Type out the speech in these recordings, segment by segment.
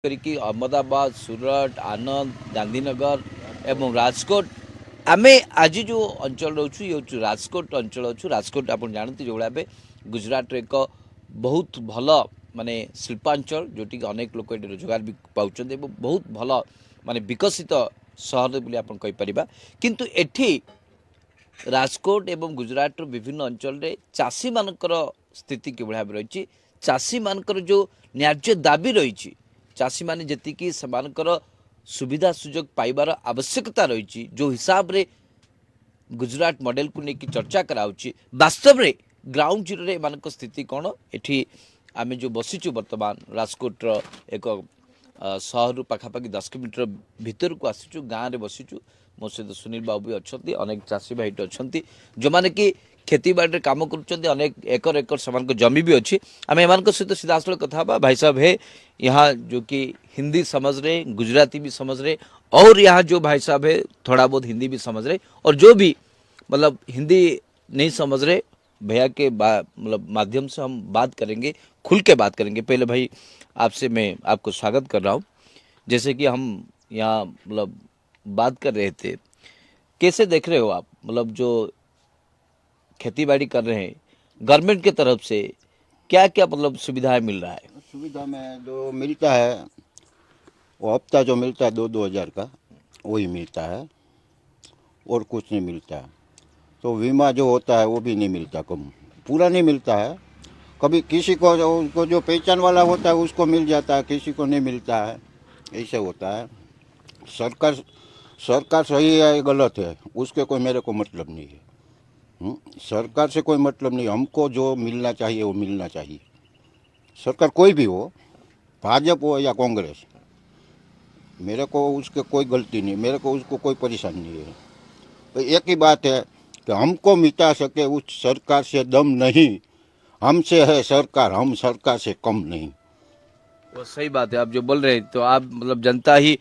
କରିକି ଅହମ୍ମଦାବାଦ ସୁରଟ ଆନନ୍ଦ ଗାନ୍ଧୀନଗର ଏବଂ ରାଜକୋଟ ଆମେ ଆଜି ଯେଉଁ ଅଞ୍ଚଳ ରହୁଛୁ ଇଏ ହେଉଛି ରାଜକୋଟ ଅଞ୍ଚଳ ଅଛୁ। ରାଜକୋଟ ଆପଣ ଜାଣନ୍ତି ଯେଉଁଭଳିଆ ଭାବେ ଗୁଜରାଟର ଏକ ବହୁତ ଭଲ ମାନେ ଶିଳ୍ପାଞ୍ଚଳ ଯେଉଁଠିକି ଅନେକ ଲୋକ ଏଠି ରୋଜଗାର ବି ପାଉଛନ୍ତି ଏବଂ ବହୁତ ଭଲ ମାନେ ବିକଶିତ ସହର ବୋଲି ଆପଣ କହିପାରିବା। କିନ୍ତୁ ଏଠି ରାଜକୋଟ ଏବଂ ଗୁଜରାଟର ବିଭିନ୍ନ ଅଞ୍ଚଳରେ ଚାଷୀମାନଙ୍କର ସ୍ଥିତି କିଭଳି ଭାବେ ରହିଛି, ଚାଷୀମାନଙ୍କର ଯେଉଁ ନ୍ୟାଯ୍ୟ ଦାବି ରହିଛି, ଚାଷୀମାନେ ଯେତିକି ସେମାନଙ୍କର ସୁବିଧା ସୁଯୋଗ ପାଇବାର ଆବଶ୍ୟକତା ରହିଛି, ଯେଉଁ ହିସାବରେ ଗୁଜରାଟ ମଡେଲକୁ ନେଇକି ଚର୍ଚ୍ଚା କରାଯାଉଛି, ବାସ୍ତବରେ ଗ୍ରାଉଣ୍ଡ ଜିରୋରେ ଏମାନଙ୍କ ସ୍ଥିତି କ'ଣ? ଏଠି ଆମେ ଯେଉଁ ବସିଛୁ ବର୍ତ୍ତମାନ ରାଜକୋଟର ଏକ ସହରରୁ ପାଖାପାଖି 10 କିଲୋମିଟର ଭିତରକୁ ଆସିଛୁ, ଗାଁରେ ବସିଛୁ। ମୋ ସହିତ ସୁନୀଲ ବାବୁ ବି ଅଛନ୍ତି, ଅନେକ ଚାଷୀ ଭାଇ ଏଠି ଅଛନ୍ତି ଯେଉଁମାନେ କି खेतीबाड़ी काम कर अनेक एकर एकर से जमी भी अच्छी। आम एम सहित सीधासल कथा भाई साहब है यहाँ जो कि हिंदी समझ रहे, गुजराती भी समझ रहे, और यहाँ जो भाई साहब है थोड़ा बहुत हिंदी भी समझ रहे, और जो भी मतलब हिंदी नहीं समझ रहे भैया के मतलब माध्यम से हम बात करेंगे, खुल के बात करेंगे। पहले भाई आपसे मैं आपको स्वागत कर रहा हूँ। जैसे कि हम यहाँ मतलब बात कर रहे थे, कैसे देख रहे हो आप मतलब जो खेतीबाड़ी कर रहे हैं गवर्नमेंट की तरफ से क्या क्या मतलब सुविधाएं मिल रहा है? सुविधा में जो मिलता है वो हफ्ता जो मिलता है 2-2 हज़ार का वही मिलता है और कुछ नहीं मिलता है। तो बीमा जो होता है वो भी नहीं मिलता, कम पूरा नहीं मिलता है। कभी किसी को जो पहचान वाला होता है उसको मिल जाता है, किसी को नहीं मिलता है, ऐसे होता है। सरकार सरकार सही है गलत है उसके कोई मेरे को मतलब नहीं है। सरकार से कोई मतलब नहीं, हमको जो मिलना चाहिए वो मिलना चाहिए। सरकार कोई भी हो, भाजपा हो या कांग्रेस, मेरे को उसके कोई गलती नहीं, मेरे को उसको कोई परेशानी नहीं है। तो एक ही बात है कि हमको मिटा सके उस सरकार से दम नहीं, हमसे है सरकार, हम सरकार से कम नहीं। वो सही बात है आप जो बोल रहे हैं। तो आप मतलब जनता ही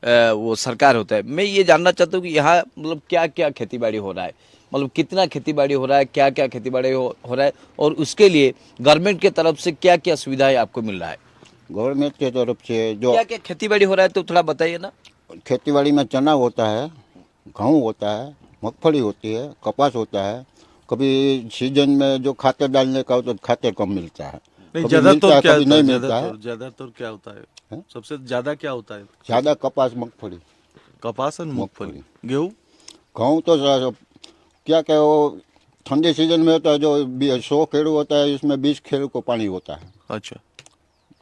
वो सरकार होता है। मैं ये जानना चाहता हूँ कि यहाँ मतलब क्या क्या खेतीबाड़ी हो रहा है, मतलब कितना खेतीबाड़ी हो रहा है, क्या क्या खेतीबाड़ी हो रहा है, और उसके लिए गवर्नमेंट की तरफ से क्या क्या सुविधाएं आपको मिल रहा है? गवर्नमेंट की तरफ से जो क्या क्या खेतीबाड़ी हो रहा है तो थोड़ा बताइए ना। खेतीबाड़ी में चना होता है, गेहूँ होता है, मूंगफली होती है, कपास होता है। कभी सीजन में जो खातर डालने का होता है खातर कम मिलता है, कभी मिलता है कभी नहीं मिलता है। ज्यादातर क्या होता है? सबसे ज्यादा क्या होता है? ज़्यादा कपास मूंगफली, कपास और मूंगफली। गेहूँ? गेहूँ तो क्या क्या वो ठंडी सीजन में होता है, जो 100 खेड़ू होता है इसमें 20 खेड़ू को पानी होता है। अच्छा,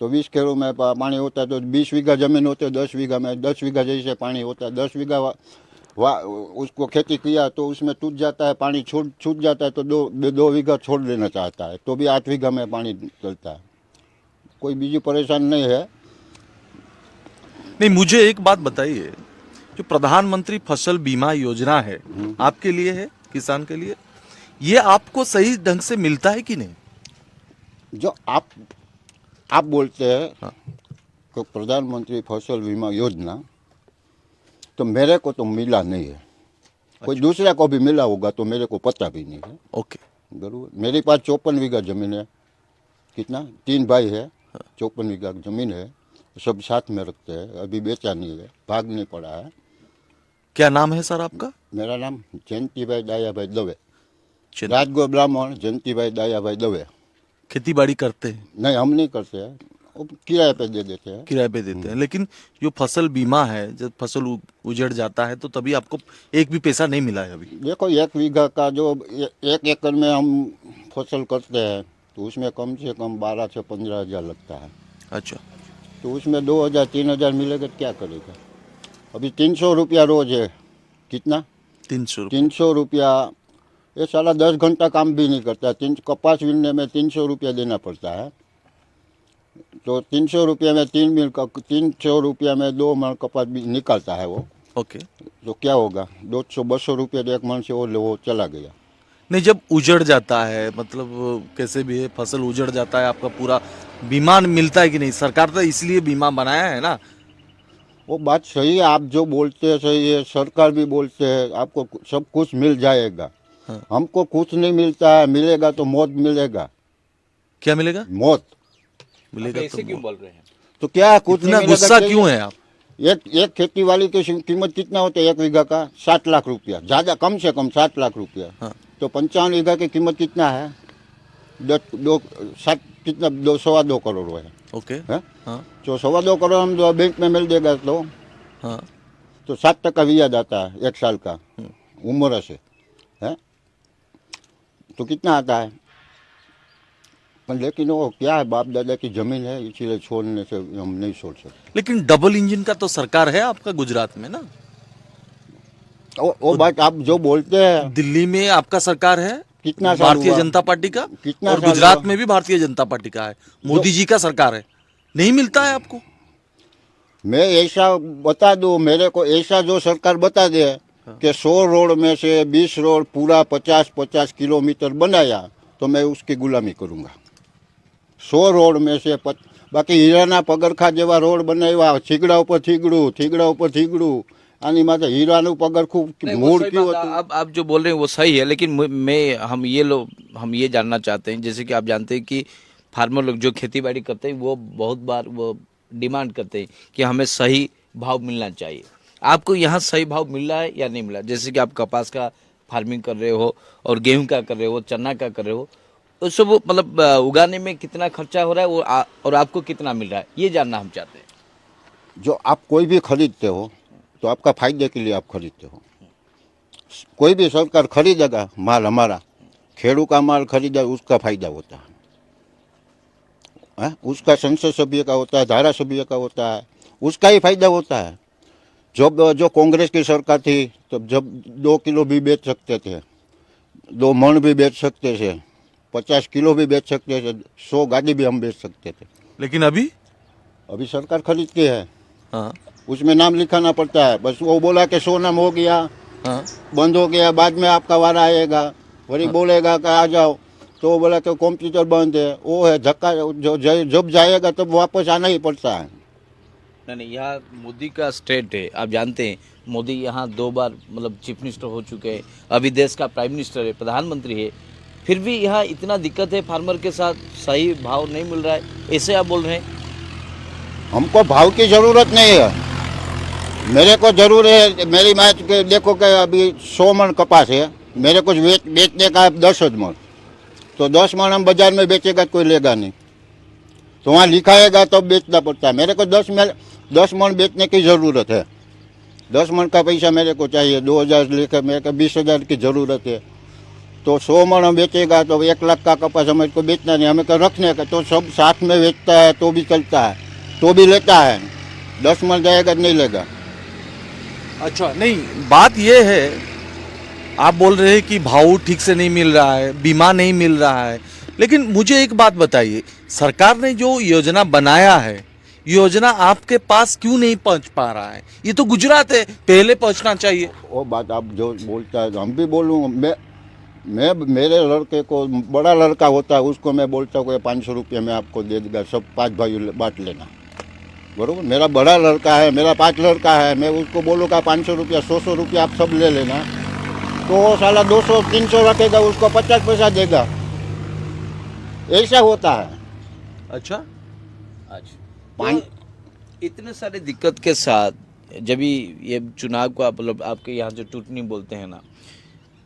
तो 20 खेड़ू में पानी होता है, तो 20 बीघा जमीन होती है, 10 बीघा में 10 बीघा जैसे पानी होता है। 10 बीघा उसको खेती किया तो उसमें टूट जाता है, पानी छूट जाता है, तो दो बीघा छोड़ देना चाहता है तो भी 8 बीघा में पानी चलता है। कोई बीजी परेशान नहीं है। नहीं, मुझे एक बात बताइए, जो प्रधानमंत्री फसल बीमा योजना है आपके लिए है, किसान के लिए, ये आपको सही ढंग से मिलता है कि नहीं? जो आप बोलते हैं कि प्रधानमंत्री फसल बीमा योजना, तो मेरे को तो मिला नहीं है। कोई दूसरे को भी मिला होगा तो मेरे को पता भी नहीं है। ओके, जरूर मेरे पास 54 बीघा जमीन है। कितना? 3 भाई है, 54 बीघा जमीन है, सब साथ में रखते हैं। अभी बेचा नहीं है, भाग नहीं पड़ा है। क्या नाम है सर आपका? मेरा नाम जयंती भाई दाया भाई दवे, राजगो ब्राह्मण जयंती भाई दाया भाई दवे। खेती बाड़ी करते हैं? नहीं, हम नहीं करते हैं, वो किराए पे दे देते हैं। किराए पे देते हैं, लेकिन जो फसल बीमा है, जब फसल उजड़ जाता है तो तभी आपको एक भी पैसा नहीं मिला है अभी? देखो 1 बीघा का जो 1 एकड़ में हम फसल करते हैं तो उसमें कम से कम 12 से 15 हज़ार लगता है। अच्छा, तो उसमें 2,000-3,000 मिलेगा तो क्या करेगा? अभी 300 रुपया रोज है। कितना? 300 300 रुपया। ये साला 10 घंटा काम भी नहीं करता। कपास बीनने में 300 रुपया देना पड़ता है। तो 300 रुपया में 300 रुपया में 2 मन कपास भी निकालता है वो। ओके। तो क्या होगा? 200-200 रुपया तो 1 मन से वो चला गया। नहीं, जब उजड़ जाता है, मतलब कैसे भी है, फसल उजड़ जाता है, आपका पूरा बीमा मिलता है कि नहीं? सरकार तो इसलिए बीमा बनाया है ना। वो बात सही है, आप जो बोलते हैं सही है, सरकार भी बोलते हैं आपको सब कुछ मिल जाएगा। हाँ। हमको कुछ नहीं मिलता है, मिलेगा तो मौत मिलेगा। क्या मिलेगा? मौत मिलेगा ऐसे तो क्यों बोल रहे हैं? तो क्या कुछ इतना नहीं गुस्सा मिलेगा? क्यों है आप? एक खेती वाली की कीमत कितना होता है? 1 बीघा का 7 लाख रुपया, ज्यादा कम से कम 7 लाख रुपया। हाँ। तो 55 बीघा की कीमत कितना है? 2.25 करोड़ है। ओके। हैं? हाँ तो 2.25 करोड़ हम जो बैंक में मिल देगा हाँ। तो 7% ब्याज आता है 1 साल का उम्र से है, तो कितना आता है? पर लेकिन वो क्या है, बाप दादा की जमीन है, इसीलिए छोड़ने से हम नहीं छोड़ सकते। लेकिन डबल इंजन का तो सरकार है आपका गुजरात में ना? वो बात आप जो बोलते हैं, दिल्ली में आपका सरकार है, कितना साल भारतीय हुआ? जनता पार्टी का, कितना और साल गुजरात हुआ? में भी भारतीय जनता पार्टी का है, मोदी जी का सरकार है। नहीं मिलता है आपको? मैं ऐसा बता दूं, मेरे को ऐसा जो सरकार बता दे कि 100 रोड में से 20 रोड पूरा 50-50 किलोमीटर बनाया तो मैं उसकी गुलामी करूंगा। 100 रोड में से बाकी हीराना पगरखा जेवा रोड बनाव्या, थीगड़ा ऊपर थीगड़ू, थीगड़ा ऊपर थीगड़ू, आनी माथे हीरानु पगरखू नहीं, वो मूળ सही क्यों बात है। હતું? अब आप जो बोल रहे हैं वो सही है, लेकिन हम ये जानना चाहते हैं, जैसे कि आप जानते हैं कि फार्मर लोग जो खेती बाड़ी करते हैं वो बहुत बार वो डिमांड करते हैं कि हमें सही भाव मिलना चाहिए। आपको यहाँ सही भाव मिल रहा है या नहीं मिला? जैसे कि आप कपास का फार्मिंग कर रहे हो और गेहूं का कर रहे हो, चना का कर रहे हो, उस सब मतलब उगाने में कितना खर्चा हो रहा है और आपको कितना मिल रहा है, ये जानना हम चाहते हैं। जो आप कोई भी खरीदते हो तो आपका फायदे के लिए आप खरीदते हो। कोई भी सरकार खरीदेगा माल, हमारा खेड़ू का माल खरीदा, उसका फायदा होता है, उसका संसद सभ्य का होता है, धारा सभ्य का होता है, उसका ही फायदा होता है। जब जो कांग्रेस की सरकार थी तब जब 2 किलो भी बेच सकते थे, 2 मन भी बेच सकते थे, 50 किलो भी बेच सकते थे, 100 गाड़ी भी हम बेच सकते थे। लेकिन अभी सरकार खरीदती है, हाँ उसमें नाम लिखाना पड़ता है। बस वो बोला कि 100 नाम हो गया, हाँ बंद हो गया, बाद में आपका वारा आएगा, वही बोलेगा कि आ जाओ, तो वो बोला कि कंप्यूटर बंद है, वो है धक्का, जब जाएगा तब वापस आना ही पड़ता है। नहीं, यहाँ मोदी का स्टेट है, आप जानते हैं मोदी यहाँ 2 बार मतलब चीफ मिनिस्टर हो चुके हैं, अभी देश का प्राइम मिनिस्टर है, प्रधानमंत्री है, फिर भी यहाँ इतना दिक्कत है, फार्मर के साथ सही भाव नहीं मिल रहा है, ऐसे आप बोल रहे हैं? हमको भाव की जरूरत नहीं है, मेरे को जरूर है। मेरी मैच के देखो कि अभी 100 मन कपास है, मेरे को बेचने का 10 मन, तो 10 मन हम बाजार में बेचेगा कोई लेगा नहीं, तो वहाँ लिखाएगा तो बेचना पड़ता है। मेरे को 10 मन बेचने की ज़रूरत है, 10 मन का पैसा मेरे को चाहिए, 2000 लेकर मेरे को 20,000 की ज़रूरत है। तो 100 मन हम बेचेगा तो 1 लाख का कपास हमें को बेचना नहीं, हमें को रखने का, तो सब साथ में बेचता है तो भी चलता है, तो भी लेता है। 10 मन जाएगा नहीं लेगा। अच्छा, नहीं बात ये है, आप बोल रहे हैं कि भाव ठीक से नहीं मिल रहा है, बीमा नहीं मिल रहा है, लेकिन मुझे एक बात बताइए, सरकार ने जो योजना बनाया है, योजना आपके पास क्यों नहीं पहुंच पा रहा है? ये तो गुजरात है, पहले पहुंचना चाहिए। वो बात आप जो बोलता है हम भी बोलूँगा। मैं मेरे लड़के को, बड़ा लड़का होता है उसको मैं बोलता हूँ 500 रुपये में आपको दे देगा, सब 5 भाई बांट लेना, बरोबर। मेरा बड़ा लड़का है, मेरा 5 लड़का है, मैं उसको बोलूँगा 500 रुपया, 100 रुपया आप सब ले लेना, तो वो साला 200-300 रखेगा, उसको 50 पैसा देगा, ऐसा होता है। अच्छा, तो इतने सारे दिक्कत के साथ जब ये चुनाव का मतलब आपके यहाँ जो टूटनी बोलते हैं ना,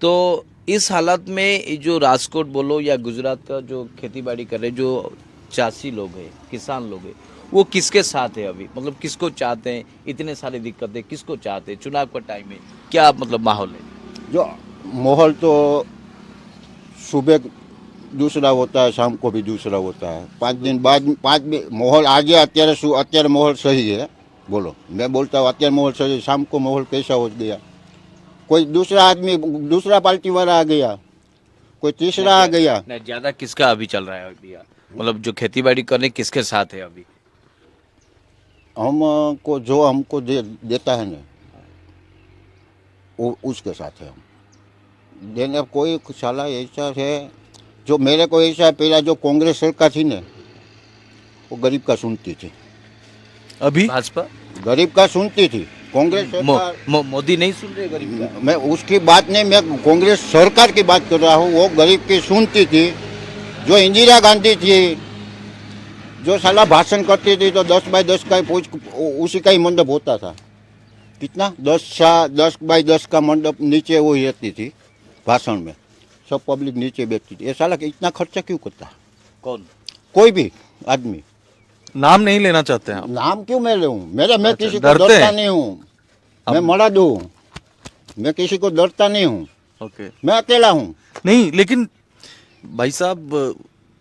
तो इस हालत में ये जो राजकोट बोलो या गुजरात का जो खेती बाड़ी कर रहे जो चासी लोग हैं, किसान लोग हैं, वो किसके साथ है अभी? मतलब किसको चाहते हैं? इतने सारी दिक्कतें किसको चाहते हैं? चुनाव का टाइम है, क्या मतलब माहौल है? जो माहौल तो सुबह दूसरा होता है, शाम को भी दूसरा होता है, 5 दिन बाद 5 माहौल आ गया। અત્યારે माहौल सही है, बोलो, मैं बोलता हूँ અત્યારે माहौल सही है, शाम को माहौल कैसा हो गया? कोई दूसरा आदमी, दूसरा पार्टी वाला आ गया, कोई तीसरा आ गया। नहीं, ज्यादा किसका अभी चल रहा है अभी? मतलब जो खेती बाड़ी करने किसके साथ है अभी? हमको जो हमको देता है ना, वो उसके साथ है हम देने। कोई साला ऐसा है जो मेरे को ऐसा है, पहला जो कांग्रेस सरकार थी ना, वो गरीब का सुनती थी, अभी भाजपा गरीब का सुनती थी। कांग्रेस सरकार मोदी नहीं सुन रहे गरीब का? मैं उसकी बात नहीं, मैं कांग्रेस सरकार की बात कर रहा हूँ। वो गरीब की सुनती थी। जो इंदिरा गांधी थी जो साला भाषण करती थी तो 10 बाई 10 का पूछ उसी का ही मंडप होता था। कितना 10 बाई 10 का मंडप नीचे वो ही रहती थी भाषण में, सब पब्लिक नीचे बैठती थी। ये साला इतना खर्चा क्यों करता? कौन? कोई भी आदमी। नाम नहीं लेना चाहते हैं आप? नाम क्यों मैं लूँ? मैं अच्छा, किसी को डरते डरता हैं? नहीं हूँ, मैं मरा दूँ, मैं किसी को डरता नहीं हूँ, ओके। मैं अकेला हूँ। नहीं, लेकिन भाई साहब,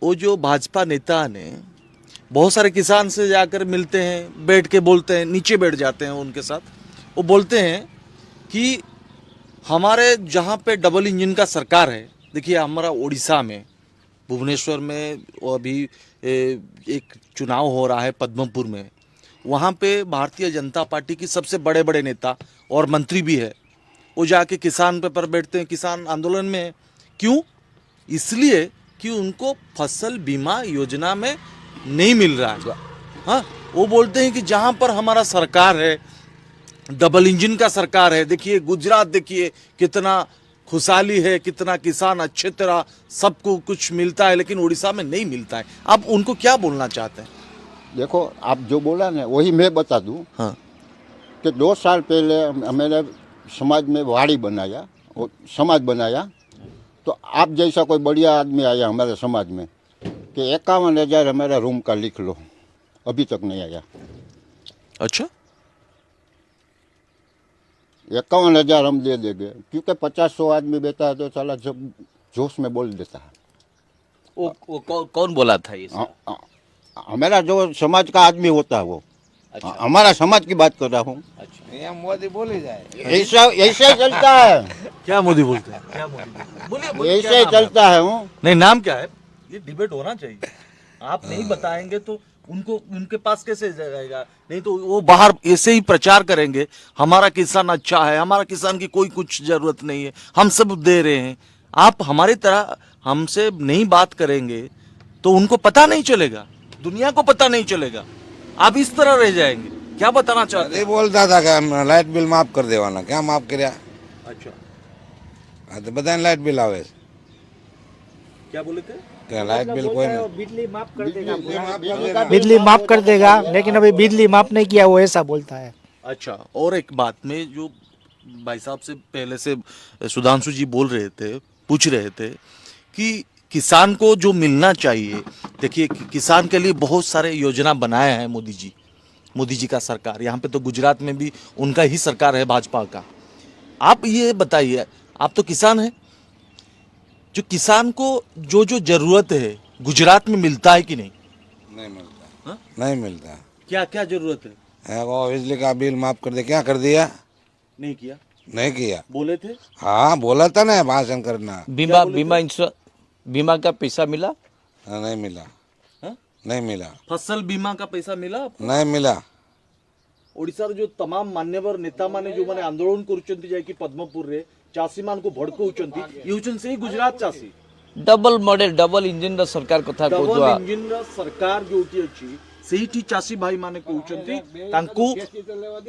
वो जो भाजपा नेता ने बहुत सारे किसान से जाकर मिलते हैं, बैठ के बोलते हैं, नीचे बैठ जाते हैं उनके साथ, वो बोलते हैं कि हमारे जहाँ पे डबल इंजन का सरकार है, देखिए हमारा उड़ीसा में भुवनेश्वर में वो अभी एक चुनाव हो रहा है पद्मपुर में, वहाँ पे भारतीय जनता पार्टी की सबसे बड़े बड़े नेता और मंत्री भी है, वो जाके किसान पे पर बैठते हैं, किसान आंदोलन में है। क्यों? इसलिए कि उनको फसल बीमा योजना में नहीं मिल रहा है। हाँ, वो बोलते हैं कि जहाँ पर हमारा सरकार है, डबल इंजन का सरकार है, देखिए गुजरात देखिए कितना खुशहाली है, कितना किसान अच्छे तरह सबको कुछ मिलता है, लेकिन उड़ीसा में नहीं मिलता है। आप उनको क्या बोलना चाहते हैं? देखो, आप जो बोला ना वही मैं बता दूँ। हाँ, कि 2 साल पहले मैंने समाज में वाड़ी बनाया, और समाज बनाया, तो आप जैसा कोई बढ़िया आदमी आया हमारे समाज में कि 51,000 हमारा रूम का लिख लो, अभी तक नहीं आया। अच्छा, 51,000 हम दे देंगे, क्योंकि 50-100 आदमी बैठा है तो साला जब जोश में बोल देता है। वो कौन बोला था ये? हमारा जो समाज का आदमी होता है वो। अच्छा। हमारा समाज की बात कर रहा हूँ। अच्छा, यहाँ मोदी बोली जाए। ऐसा ऐसे ही चलता है, क्या मोदी बोलते हैं? क्या मोदी बोलिए? ऐसे ही चलता है। हूँ नहीं, नाम क्या है? ये डिबेट होना चाहिए। आप नहीं बताएंगे तो उनको उनके पास कैसे जाएगा? नहीं तो वो बाहर ऐसे ही प्रचार करेंगे, हमारा किसान अच्छा है, हमारा किसान की कोई कुछ जरूरत नहीं है, हम सब दे रहे हैं। आप हमारी तरह हमसे नहीं बात करेंगे तो उनको पता नहीं चलेगा, दुनिया को पता नहीं चलेगा, आप इस तरह रह जाएंगे। क्या बताना चाहते नहीं हैं? बोलता था कि लाइट बिल माफ कर देवाना, क्या माफ કર્યા? अच्छा, हाँ तो बताए लाइट बिल आवे क्या बोले थे? क्या लाइट बिल कोई नहीं। बिजली माफ कर देगा, लेकिन अभी बिजली माफ नहीं किया, वो ऐसा बोलता है। अच्छा, और एक बात में जो भाई साहब से पहले से सुधांशु जी बोल रहे थे, पूछ रहे थे कि किसान को जो मिलना चाहिए, देखिए किसान के लिए बहुत सारे योजना बनाए हैं मोदी जी का सरकार। यहाँ पे तो गुजरात में भी उनका ही सरकार है, भाजपा का। आप ये बताइए, आप तो किसान हैं, जो किसान को जो जो जरूरत है गुजरात में मिलता है कि नहीं? नहीं मिलता। हाँ? नहीं मिलता क्या क्या जरूरत है? है वो बिजली का बिल माफ कर दे, क्या कर दिया? नहीं किया, नहीं किया। बोले थे। हाँ बोला था ना भाषण करना। बीमा का पैसा मिला? हाँ, नहीं मिला। हाँ? नहीं मिला। फसल बीमा का पैसा मिला आपको? नहीं मिला। ओडिशार जो तमाम मान्यवर नेता माने जो माने आंदोलन करुचंती जाय कि पद्मपुर रे चासी मान को भड़कउचंती युचन से ही गुजरात चासी डबल मॉडल डबल इंजन सरकार कथा डबल कहउवा इंजन रा सरकार जोटी अछि सेहिठी चासी भाई माने कहउचंती तांकू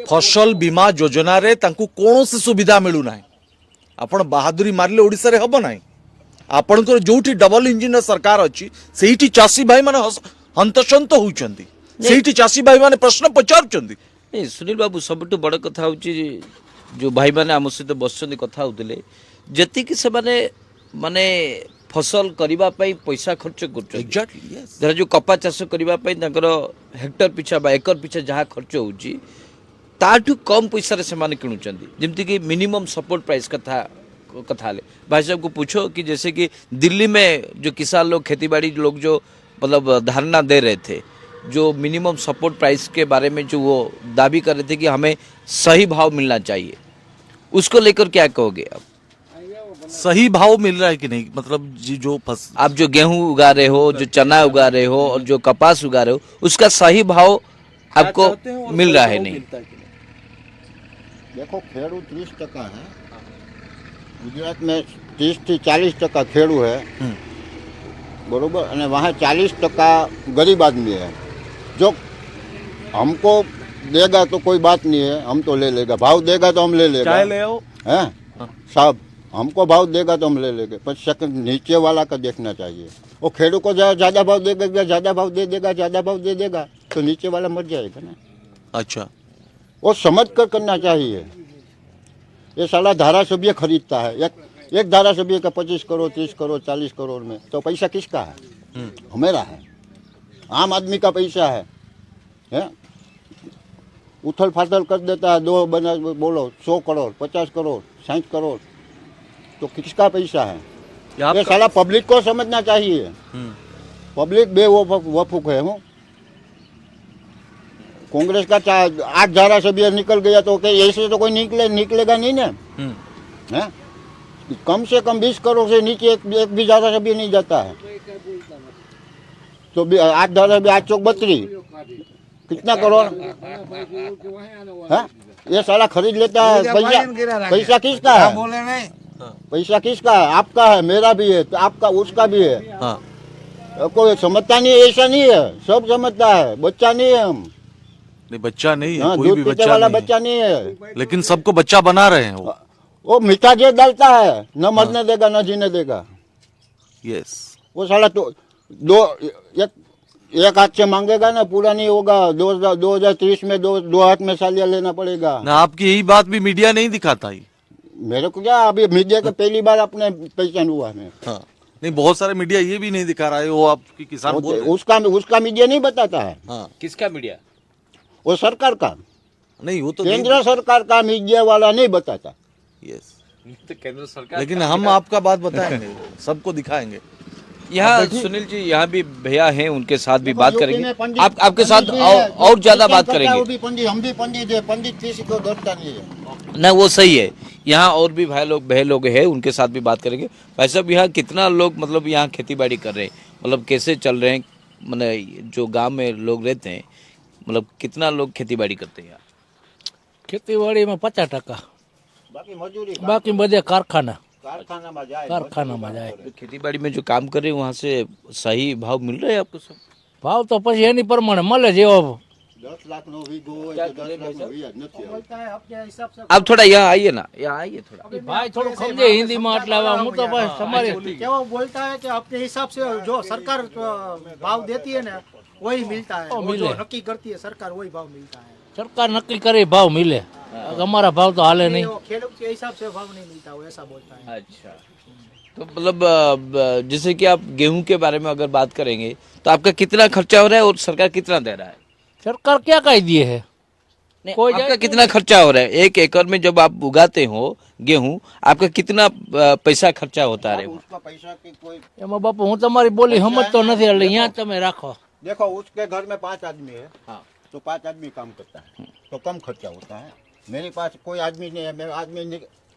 फसल बीमा योजना रे तांकू कोनोसी सुविधा मिलु नाही। आपण बहादुरी मारले ओडिसा रे हबो नाही। आपणकर जोटी डबल इंजन रा सरकार अछि सेहिठी चासी भाई माने हंतसंत होउचंती, सेहिठी चासी भाई माने प्रश्न पचारुचंती। नहीं सुनील बाबू, सबुठ बड़ कथा होची जो भाई माने आम सहित बसचंदी कथा होतिले जतिक से माने फसल करिबा पई पैसा खर्च करछन। Exactly yes. धर जो कपा चाष करिबा पई तांकर हेक्टर पिछा बा एकर पिछा जहाँ खर्च होची ताठू कम पैसा रे से किणुचंदी। जेमति कि मिनिमम सपोर्ट प्राइस कथा ले भाई साहब को पूछो कि जैसे कि दिल्ली में जो किसान लोग खेतीबाड़ी लोग जो मतलब धारणा दे रहे थे, जो मिनिमम सपोर्ट प्राइस के बारे में जो वो दावी कर रहे थे कि हमें सही भाव मिलना चाहिए, उसको लेकर क्या कहोगे आप? सही भाव मिल रहा है कि नहीं? मतलब जो आप जो गेहूं उगा रहे हो, जो चना उगा रहे हो और जो कपास उगा रहे हो, उसका सही भाव आपको मिल रहा है नहीं? देखो, खेड़ू 30% है गुजरात में, 30 થી 40% खेड़ू है, बरोबर, और वहाँ 40% गरीब आदमी है। जो हमको देगा तो कोई बात नहीं है, हम तो ले लेगा, भाव देगा तो हम ले लेगा। चाय ले आओ। हैं साहब, हमको भाव देगा तो हम ले लेंगे, पर सेकंड नीचे वाला का देखना चाहिए। वो खेडू को ज़्यादा भाव दे देगा, ज़्यादा भाव दे देगा, ज़्यादा भाव दे देगा तो नीचे वाला मर जाएगा ना। अच्छा, वो समझ कर करना चाहिए। ये साला धारासभ्य खरीदता है, एक धारासभ्य का 25 करोड़ 30 करोड़ 40 करोड़ में, तो पैसा किसका है? हमारा है, आम आदमी का पैसा है? उथल फाथल कर देता है, दो बना बोलो 100 करोड़ 50 करोड़ 60 करोड़, तो किसका पैसा है? ये ये आपका साला पब्लिक को समझना चाहिए। पब्लिक बेवकूफ है। हूँ कांग्रेस का 8 धारासभ्य निकल गया तो ऐसे तो कोई निकलेगा नहीं ना। है? कम से कम 20 करोड़ से नीचे एक भी धारासभ्य नहीं जाता है। तो 8 धारासभ्य 8 चौक 32 कितना करोड़ है? ये साला खरीद लेता है। पैसा किसका है? बोले नहीं। पैसा किसका है? आपका है, मेरा भी है, तो आपका उसका भी है। हाँ, कोई समझता नहीं है, ऐसा नहीं है, सब समझता है। बच्चा नहीं है हम। नहीं बच्चा नहीं है, हाँ, कोई भी दूध पीते बच्चा वाला नहीं है। बच्चा नहीं है। लेकिन सबको बच्चा बना रहे हैं वो मीठा जेल डालता है, न मरने देगा न जीने देगा। यस। वो साला तो एक हाथ से मांगेगा ना, पूरा नहीं होगा। 2030 में दो हाथ में सालिया लेना पड़ेगा। ना आपकी यही बात भी मीडिया नहीं दिखाता ही। मेरे को क्या, अभी मीडिया का पहली बार अपने पहचान हुआ है। हाँ, नहीं बहुत सारे मीडिया ये भी नहीं दिखा रहा है, वो आपकी किसान बोल रहे हैं। उसका मीडिया नहीं बताता है, हाँ, किसका मीडिया? वो सरकार का, नहीं वो तो केंद्र सरकार का मीडिया वाला नहीं बताता। यस, तो केंद्र सरकार लेकिन हम आपका बात बताएंगे, सबको दिखाएंगे। यहाँ सुनील जी यहाँ भी भैया हैं, उनके साथ भी बात यूपी करेंगे। में पंडित- आपके साथ पंडित भी है, और ज्यादा जो बात करता है करेंगे। वो भी पंडित, हम भी पंडित है। पंडित किसी को डरता नहीं है। ना वो सही है। यहाँ और भी भाई लोग बहन लोग हैं, उनके साथ भी बात करेंगे। भाई साहब यहाँ कितना लोग मतलब यहाँ खेती बाड़ी कर रहे हैं, मतलब कैसे चल रहे हैं, मतलब जो गांव में लोग रहते हैं, मतलब कितना लोग खेती बाड़ी करते हैं यहाँ? ખેતીવાડી में 50%, बाकी मजदूरी बाकी બધે कारखाना कारखाना में जाए। तो खेती बाड़ी में जो काम कर रहे हैं वहाँ से सही भाव मिल रहा है आपको सब? ભાવ તો પછી એની પ્રમાણે મળે જેવો 10 लाख नो वीघो હોય तो 10 लाख नो व्याज નથી આવતું। आप थोड़ा यहाँ आइए ना, यहाँ आइए थोड़ा। ભાઈ થોડું સમજે હિન્દીમાં એટલે હવે હું તો ભાઈ તમારી क्या वो बोलता है कि अपने हिसाब से जो सरकार भाव देती है ना वही मिलता है, वो जो नक्की करती है सरकार वही भाव मिलता है। સરકાર નક્કી કરે ભાવ मिले, અમારા ભાવ तो हाले नहीं। वो खेडूत के हिसाब से भाव नहीं मिलता, वो ऐसा बोलता है। अच्छा, तो मतलब जैसे कि आप गेहूं के बारे में अगर बात करेंगे तो आपका कितना खर्चा हो रहा है और सरकार कितना दे रहा है? सरकार क्या कही दिए है? कोई आपका कितना खर्चा हो रहा है? 1 एकड़ में जब आप उगाते हो गेहूं, आपका कितना पैसा खर्चा होता है? उसका पैसा की कोई એમાં બાપુ હું તમારી બોલી સમજતો નથી એટલે અહીંયા તમે राखो। देखो, उसके घर में 5 आदमी है। हाँ। तो 5 आदमी काम करता है तो कम खर्चा होता है। मेरे पास कोई आदमी नहीं है, मैं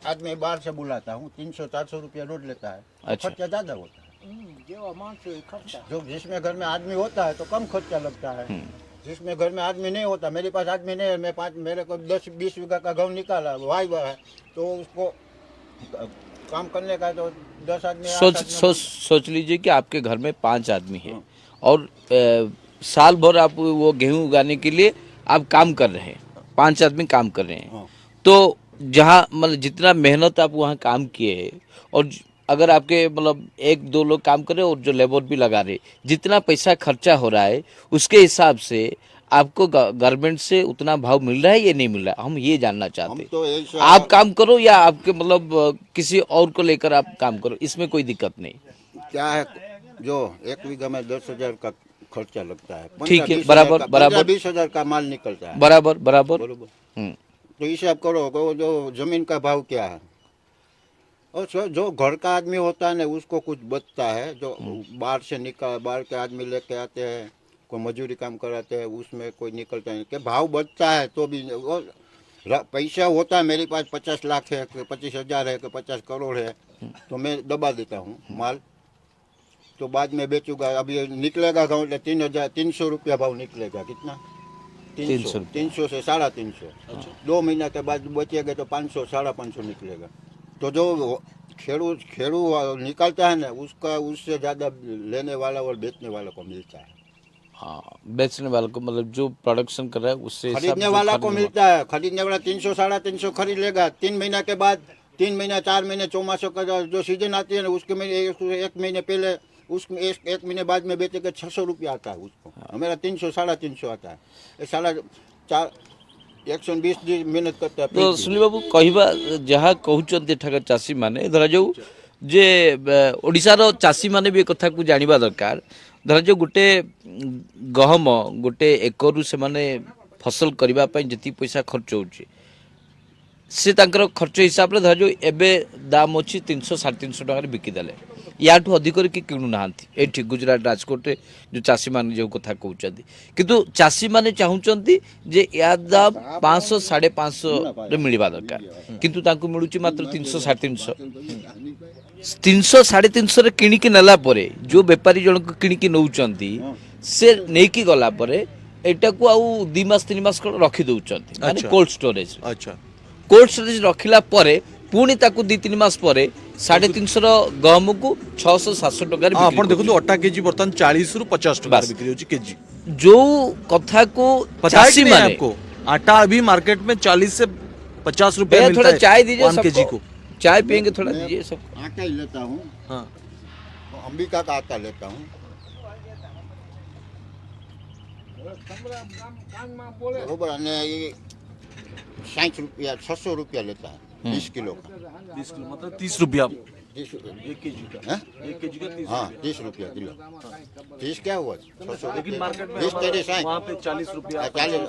आदमी बाहर से बुलाता हूँ, 300-400 रुपया रोज लेता है। तो अच्छा। खर्चा ज्यादा होता है। जो जिसमें घर में आदमी होता है तो कम खर्चा लगता है। जिसमें घर में आदमी नहीं होता, मेरे पास आदमी नहीं है, मेरे को 10-20 बीघा का गेहूं निकाला वाई है, तो उसको काम करने का तो 10 आदमी सोच लीजिए कि आपके घर में 5 आदमी है और साल भर आप वो गेहूं उगाने के लिए आप काम कर रहे हैं, 5 आदमी काम कर रहे हैं। तो जहाँ मतलब जितना मेहनत आप वहाँ काम किए हैं और अगर आपके मतलब 1-2 लोग काम कर रहे हैं और जो लेबर भी लगा रहे, जितना पैसा खर्चा हो रहा है उसके हिसाब से आपको गवर्नमेंट से उतना भाव मिल रहा है या नहीं मिल रहा है? हम ये जानना चाहते तो हैं। आप काम करो या आपके मतलब किसी और को लेकर आप काम करो, इसमें कोई दिक्कत नहीं। क्या है, जो 1 बीघा में 10,000 का खर्चा लगता है, ठीक है, बराबर 20,000 का माल निकलता है। बराबर बरोबर। तो हिसाब करो कि जो जमीन का भाव क्या है। और जो घर का आदमी होता है ना उसको कुछ बचता है, जो बाहर के आदमी लेके आते हैं, कोई मजूरी काम कराते हैं, उसमें कोई निकलता नहीं, कि भाव बचता है तो भी पैसा होता है। मेरे पास 50 लाख है कि 25,000 है कि 50 करोड़ है, तो मैं दबा देता हूँ माल, तो बाद में बेचूंगा। अभी निकलेगा गाँव 300 रुपया भाव निकलेगा। कितना? 300 से 350। 2 महीना के बाद बचेगा तो 500-550 निकलेगा। तो जो खेड़ू निकालता है ना उससे ज्यादा लेने वाला और बेचने वाला को मिलता है। हाँ, बेचने वाले को मतलब जो प्रोडक्शन कर रहा है उससे खरीदने वाला को मिलता है। खरीदने वाला 300-350 खरीद लेगा, 3 महीना के बाद 3 महीना 4 महीने चौमासों का जो सीजन आती है ना उसके में एक महीने पहले उसमें एक महीने बाद में बेचेगा 600 रुपया आता है उसको। हमारा 300 350 आता है। ये साला 120 दिन मेहनत करता है। तो सुनील बाबू कहवा जहाँ कहते एठाकर चाषी मैंने धरा जाऊ जे ओडिशार चाषी मैंने भी कथा को जानिबा दरकार। धरा जाऊ गोटे गहम गोटे एकरु से माने फसल करबा पई जति पैसा खर्च होउची से तांकर खर्च हिसाब रे धरा जाऊ एबे दाम अछि 300 350 टका रे बिकी देले याठू अधिक कि किणु नाहांती एठी गुजरात राजकोट रे जो चाषी माने जो कथा कहउचंती किंतु चाषी माने चाहुचंती जे या दाम 500 550 रे मिलबा दरकार किंतु तांको मिलुची मात्र 300 350 300 350 रे किणिकी नेला परे जो व्यापारी जन को किणिकी नउचंती से नेकी गला परे एटा को आउ 2 मास 3 मास रखी दउचंती माने कोल्ड स्टोरेज। अच्छा कोल्ड स्टोरेज रखिला परे पुणी ताकू 2-3 मास परे 350 गहम को 600 700 टका आपण देखो अटा केजी बर्तन 40 रु 50 टका बिक्री होची केजी। जो कथा को चाषी माने आपको आटा अभी मार्केट में 40 से 50 रुपए मिलता थोड़ा है चाय दीजिए 1 केजी को। चाय पियेंगे थोड़ा दीजिए सब। आटा ही लेता हूँ। हाँ अंबिका का आटा लेता हूँ। बरोबर અને ये 60 रुपया 600 रुपया लेता है 20 किलो का। 20 किलो मतलब 30 रुपया 30 1 केजी का। हैं? 1 केजी का 30 हाँ 30 रुपया किलो। 30 क्या हुआ 600 लेकिन मार्केट में 20 तेरे 60 वहाँ पे 40 रुपया 40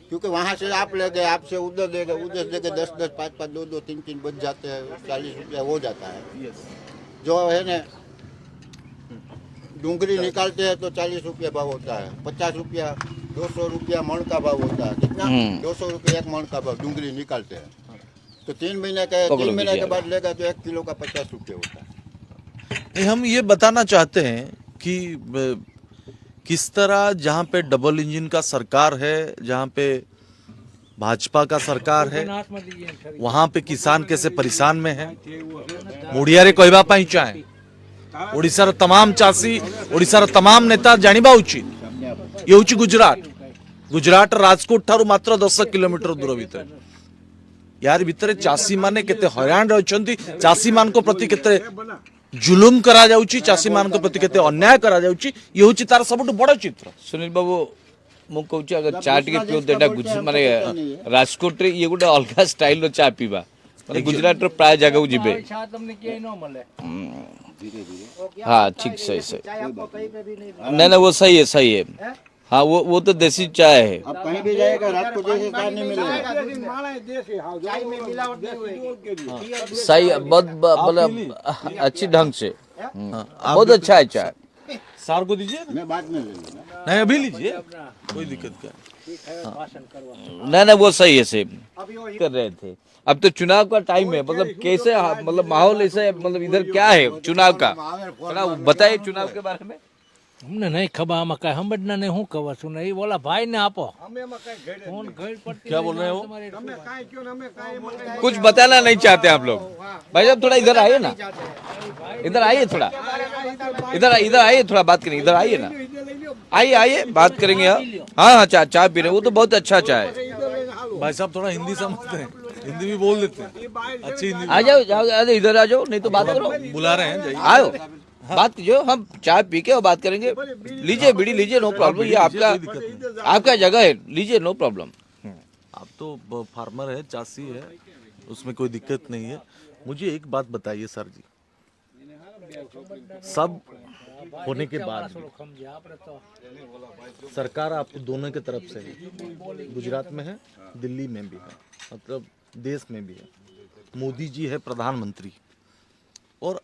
क्योंकि वहाँ से आप ले गए आपसे उधर ले गए उधर ले गए 10 5 2 3 बच जाते हैं 40 रुपया हो जाता है। जो है ना डूंगरी निकालते हैं तो 40 रुपया भाव होता है 50 रुपया 200 रुपया मण का भाव होता है कितना 200 रुपया एक मण का भाव डूंगरी निकालते हैं तो 3 महीने के बाद लेगा तो 1 किलो का 50 रुपया होता है। नहीं, हम ये बताना चाहते हैं कि किस तरह जहाँ पे डबल इंजन का सरकार है जहाँ पे भाजपा का सरकार है वहाँ पे किसान कैसे परेशान में है मुड़ियारे कहवा पाई चाहे ओडिशार तमाम चाषी ओडिशार तमाम नेता जानिबा उचित ये होची गुजरात राजकोट ठारू मात्र 10 किलोमीटर दूर भितर यार भितर चाषी माने केते हैरान रहछंती चाषी मान को प्रति केते जुलुम करा जाउची चाषी मान को प्रति केते अन्याय करा जाउची ये होची तार सबटु बड़ चित्र। सुनील बाबू मु कहूँ अगर चा टे पियो माने राजकोट रे ये गोटे अलग स्टाइल रो चा पीवा गुजरात रो प्राय जगह जिबे हाँ ठीक सही सही नहीं वो सही है हाँ वो तो देसी चाय है। अब कहीं भी जाएगा रात को जैसे चाय नहीं मिलेगा। सही मतलब अच्छी ढंग से बहुत अच्छा है चाय। सार को दीजिए मैं बाद में ले लूंगा। नहीं अभी लीजिए कोई दिक्कत क्या। नहीं वो सही है सेम कर रहे थे। अब तो चुनाव का टाइम है मतलब कैसे मतलब माहौल ऐसे मतलब इधर क्या है चुनाव का थोड़ा बताइए चुनाव के बारे में। અમને નહીં ખબર આમાં કાંઈ સમજના નહીં શું ખબર શું નહીં બોલા ભાઈને આપો ફોન ઘર પડતી क्या बोल रहे हो कुछ बताना नहीं चाहते आप लोग भाई साहब थोड़ा इधर आइए ना इधर आइए थोड़ा इधर आइए थोड़ा बात करेंगे इधर आइए ना आइए बात करेंगे हाँ चाय पी रहे वो तो बहुत अच्छा चाय है। भाई साहब थोड़ा हिंदी समझते हैं हिंदी भी बोल देते हैं अच्छी हिंदी आ जाओ इधर आ जाओ नहीं तो बात करो बुला रहे हैं जाइए आओ बात कीजिए हम चाय पी के और बात करेंगे लीजिए बीड़ी लीजिए नो प्रॉब्लम ये आपका जगह है लीजिए नो प्रॉब्लम। आप तो फार्मर है चाषी है उसमें कोई दिक्कत नहीं है। मुझे एक बात बताइए सर जी सब होने के बाद सरकार आपको दोनों की तरफ से है गुजरात में है दिल्ली में भी है मतलब देश में भी है मोदी जी है प्रधानमंत्री और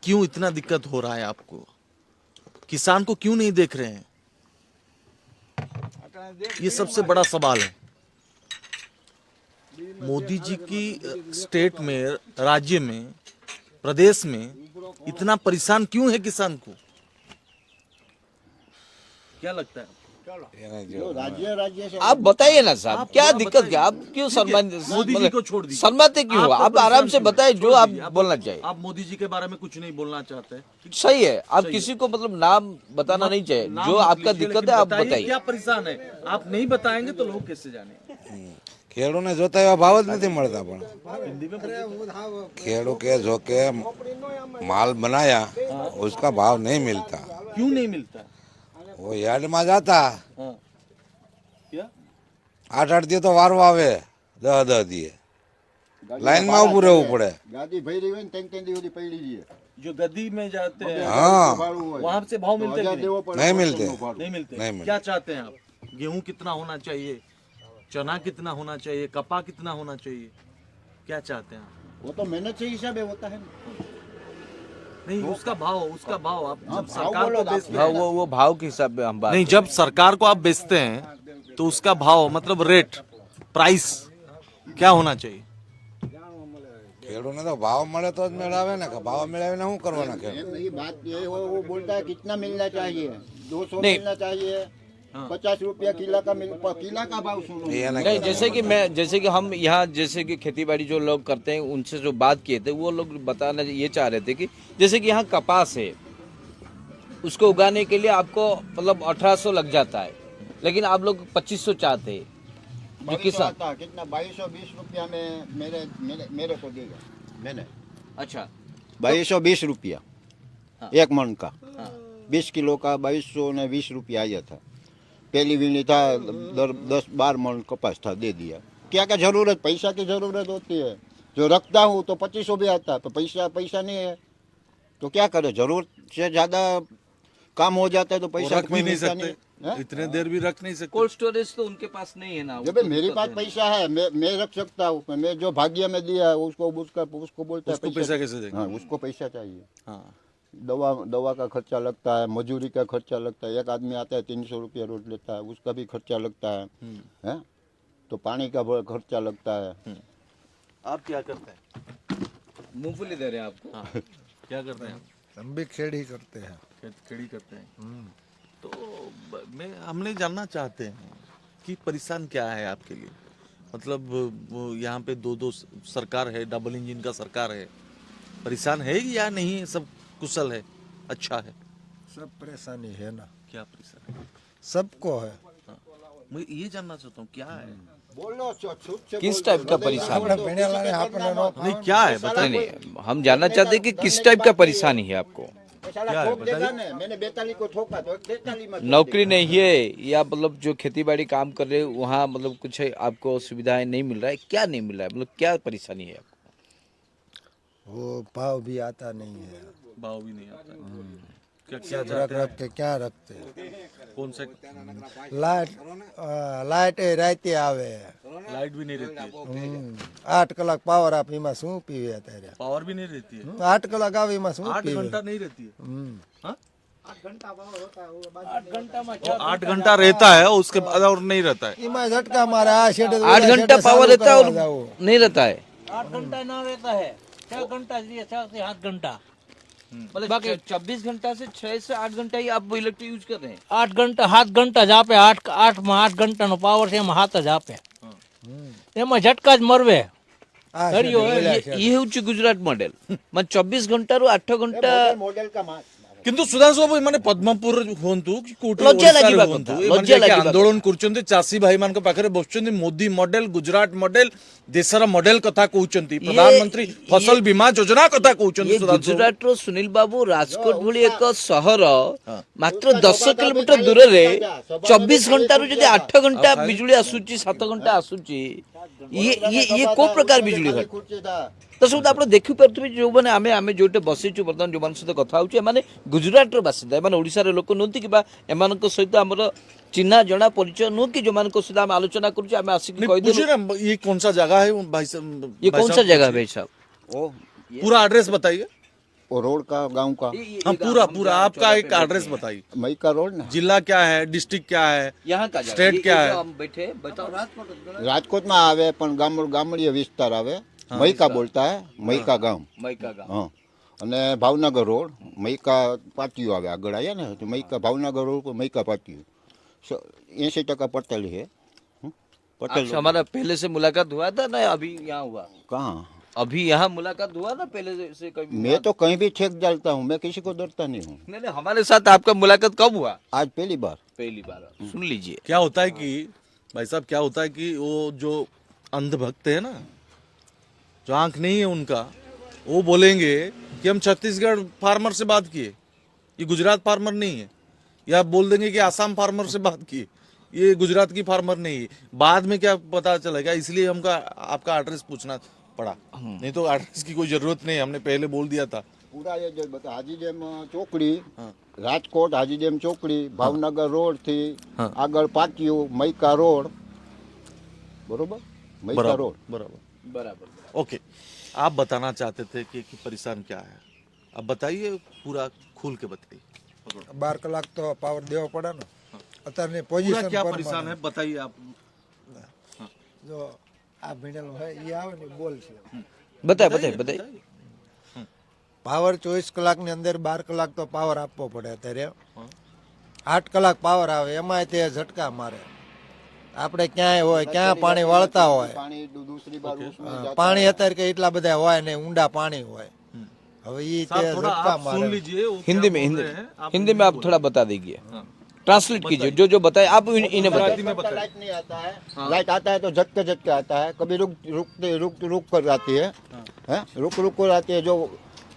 क्यों इतना दिक्कत हो रहा है आपको किसान को क्यों नहीं देख रहे हैं ये सबसे बड़ा सवाल है। मोदी जी की स्टेट में राज्य में प्रदेश में इतना परेशान क्यों है किसान को क्या लगता है राज्य से आप बताइए ना साहब क्या दिक्कत क्या आप क्यों मोदी जी को छोड़ दीजिए शर्माते क्यों हो आप आराम से बताइए जो आप बोलना चाहिए। आप मोदी जी के बारे में कुछ नहीं बोलना चाहते सही है आप किसी को मतलब नाम बताना नहीं चाहिए जो आपका दिक्कत है आप बताइए क्या परेशान है आप नहीं बताएंगे तो लोग कैसे जाने। ખેડૂને જોતા એવા ભાવ જ નથી મળતા પણ ખેડૂ के जो के माल बनाया उसका भाव नहीं मिलता क्यों नहीं मिलता? वो यार्ड में जाता हाँ। क्या? 8 दिए तो वारो आवे 10 दिए लाइन में ऊभું રહેવું પડે ગાડી ભરી હોય ને ત્રણ દિવસ પડી રહીએ जो गद्दी में जाते हैं हाँ वहाँ से भाव मिलते हैं कि नहीं? नहीं मिलते नहीं मिलते नहीं मिलते। क्या चाहते हैं आप? गेहूं कितना होना चाहिए, चना कितना होना चाहिए, कपा कितना होना चाहिए, क्या चाहते हैं आप? वो तो मेहनत से हिसाबे होता है नहीं उसका भाव आप हाँ, जब भाव सरकार बोलो को तो आप बेचते हाँ, हैं वो भाव के हिसाब से हम बात नहीं जब सरकार को आप बेचते हैं तो उसका भाव मतलब रेट प्राइस क्या होना चाहिए? ખેડૂને તો ભાવ મળે તો જ મેળાવે ને ભાવ મેળાવીને શું કરવાના ખેડૂત नहीं बात ये वो बोलता है कितना मिलना चाहिए 200 नहीं। मिलना चाहिए 50 रुपया किला का किला का भाव सुनो એને नहीं जैसे कि हम यहाँ जैसे कि खेती बाड़ी जो लोग करते हैं उनसे जो बात किए थे वो लोग बताना ये चाह रहे थे कि जैसे कि यहाँ कपास है उसको उगाने के लिए आपको मतलब 1800 लग जाता है लेकिन आप लोग 2500 चाहते हैं जो 2200 किसान आता कितना 2220 रुपया में मेरे मेरे मेरे को देगा मैंने अच्छा 2220 रुपया हाँ। एक मन का 20 किलो का 2220 रुपया आया था पहली वीणी था 10-12 मन कपास था दे दिया क्या क्या जरूरत पैसा की जरूरत होती है जो रखता हूँ तो 2500 भी आता है तो पैसा नहीं है तो क्या करे जरूरत से ज्यादा काम हो जाता है तो वो पैसा रख भी नहीं मिलता सकते हैं? इतने देर भी रख नहीं सकते कोल्ड स्टोरेज तो उनके पास नहीं है ना वो जब तो मेरे दिक्कत पास है। पैसा है मैं रख सकता हूँ मैं जो भाग्य में दिया है उसको उसको बोलता उसको है पैसा कैसे देंगे? हाँ उसको पैसा चाहिए हाँ दवा का खर्चा लगता है मजदूरी का खर्चा लगता है एक आदमी आता है 300 रुपया रोज लेता है उसका भी खर्चा लगता है तो पानी का खर्चा लगता है आप क्या करते हैं? मूंगफली दे रहे हैं आपको हाँ क्या करते हैं आप? हम भी खेड़ी करते हैं खेड़ी करते हैं तो मैं हमने जानना चाहते हैं कि परेशान क्या है आपके लिए मतलब वो यहाँ पे दो सरकार है डबल इंजन का सरकार है परेशान है या नहीं सब कुशल है अच्छा है सब परेशानी है ना क्या परेशान है सबको है मैं ये जानना चाहता हूँ क्या है बोलो किस टाइप का परेशानी આપણે ભણેલા ને આપણે નો नहीं क्या है बता नहीं नहीं हम जानना चाहते हैं कि किस टाइप का परेशानी है आपको क्या है, बताइए? मैंने 42 को ठोका तो 43 में नौकरी नहीं है या मतलब जो खेती बाड़ी काम कर रहे हैं वहाँ मतलब कुछ है, आपको सुविधाएं नहीं मिल रहा है क्या नहीं मिल रहा है मतलब क्या परेशानी है आपको वो भाव भी आता नहीं है भाव भी नहीं आता है। क्या क्या सब चाहते रख रख के क्या रखते हैं हैं? कौन से લાઈટ રાતે આવે लाइट भी नहीं रहती है 8 કલાક પાવર આપ એમાં શું પીવે અત્યારે पावर भी नहीं रहती है 8 કલાક આવે એમાં શું 8 પીવે घंटा नहीं रहती है હમ. हाँ? 8 घंटा में 8 घंटा रहता है उसके बाद और नहीं रहता है એમાં ઝટકા મારે આ શેડે 8 घंटा पावर रहता है और नहीं रहता है 8 घंटा ना रहता है 6 घंटा से 6 से 8 घंटा मतलब 24 घंटा से 6 से 8 घंटा ही आप इलेक्ट्रिक यूज कर रहे हैं 8 घंटा 7 घंटा જ આપે 8 માં 8 ઘંટાનો પાવર છે એમાં 7 જ આપે એમાં ઝટકા જ મરવે આ ઘડીઓ ये हूँ गुजरात मॉडल मैं 24 घंटा रू 8 घंटा मॉडल का मास କିନ୍ତୁ ସୁଧାଂଶୁ ବାବୁ ଏମାନେ ପଦ୍ମପୁର ହୁଅନ୍ତୁ କି କୋଉଠି ଲଜ୍ଜା ଓଡ଼ିଶାରେ ଲାଗିବା ହୁଅନ୍ତୁ କଥା, ଏମାନେ ଲଜ୍ଜା ଯାଇକି ଲାଗିବା ଆନ୍ଦୋଳନ କରୁଛନ୍ତି ଚାଷୀ ଭାଇମାନଙ୍କ ପାଖରେ ବସୁଛନ୍ତି ମୋଦି ମଡେଲ ଗୁଜରାଟ ମଡେଲ ଦେଶର ମଡେଲ କଥା କହୁଛନ୍ତି ପ୍ରଧାନମନ୍ତ୍ରୀ ଫସଲ ବୀମା ଯୋଜନା କଥା କହୁଛନ୍ତି ये ସୁଧାଂଶୁ ବାବୁ। गुजरात रो सुनील बाबू राजकोट भली एक सहर मात्र 10 किलोमीटर दूर रे 24 घंटा रू जदी 8 घंटा बिजुली आसुची 7 घंटा आसुची ये को प्रकार बिजुली घट तो सब आप देखि पारथि जो माने आमे आमे जोटे बसिचु बर्तमान जो मान सहित कथा होची माने गुजरात रो बासिंदा माने ओडिसा रे लोक नोंती कि बा एमानक सहित हमर चिन्हा जणा परिचय नो कि जो मान को सहित हम आलोचना करू आमे आसिक नहीं, कहि पूछिए देलु ना ये कौन सा जगह है भाई साहब ये भाई कौन सा साहब, जगह है भाई साहब वो पूरा एड्रेस बताइए वो रोड का गांव का हम पूरा पूरा आपका एक एड्रेस बताइए मई का रोड ना जिला क्या है डिस्ट्रिक्ट क्या है यहाँ का जगह स्टेट क्या है? हम बैठे बताओ રાજકોટમાં આવે પણ ગામડીય વિસ્તાર આવે મઈકા બોલતા હે મઈકા ગામ मई का गाँव હા અને ભાવનગર રોડ મઈકા પાટિયું આવે આગળ આવ્યા ને તો મઈકા ભાવનગર રોડ પર મઈકા પાટિયું 80% પટેલ છે પટેલ आपसे हमारा पहले से मुलाकात हुआ था ना अभी यहाँ हुआ कहाँ अभी यहाँ मुलाकात हुआ ना पहले से कभी मैं तो कहीं भी ठेक डालता हूँ मैं किसी को डरता नहीं हूँ नहीं नहीं हमारे साथ आपका मुलाकात कब हुआ आज पहली बार पहली बार सुन लीजिए क्या होता है कि भाई साहब क्या होता है कि वो जो अंधभक्त है ना, जो आंख नहीं है उनका, वो बोलेंगे कि हम छत्तीसगढ़ फार्मर से बात किए, ये गुजरात फार्मर नहीं है, या बोल देंगे कि आसाम फार्मर से बात किए, ये गुजरात की फार्मर नहीं है। बाद में क्या पता चलेगा, इसलिए हमका आपका एड्रेस पूछना पड़ा, नहीं तो एड्रेस की कोई जरूरत नहीं, हमने पहले बोल दिया था। पूरा ये जो बता हाजी डेम ચોકડી રાજકોટ હાજી ડેમ ચોકડી ભાવનગર રોડ થી આગળ પાટિયું મૈકા રોડ બરોબર મૈકા बराबर રોડ बराबर बराबर ओके, आप बताना चाहते थे कि परेशान क्या है, अब बताइए, पूरा खोल के बताइए। 12 કલાક તો પાવર દેવો પડે ને અત્યારની पूरा પોઝિશન क्या પર परेशान है बताइए आप। જો આ ભીણેલો હોય એ આવે ને બોલ છે बताए बताए बताए પાવર 24 કલાકની અંદર 12 કલાક તો પાવર આપવો પડે અત્યારે 8 કલાક પાવર આવે એમાંય તે ઝટકા મારે આપણે ક્યાંય હોય ક્યાં પાણી વળતા હોય પાણી દૂસરી બાર उसमें પાણી અત્યારે કે એટલા બધા હોય ને ઊંડા પાણી હોય હવે ઈ તે साहब थोड़ा ઝટકા आप सुन મારે लीजिए, वो हिंदी क्या में बोल हिंदी रहे हैं, आप हिंदी में आप थोड़ा बता दीजिए, ट्रांसलेट कीजिए जो बताए आप इन्हें बताइए। लाइट नहीं आता है लाइट आता है तो झटके झटके आता है कभी रुक कर आती है हैं? रुक कर आती है जो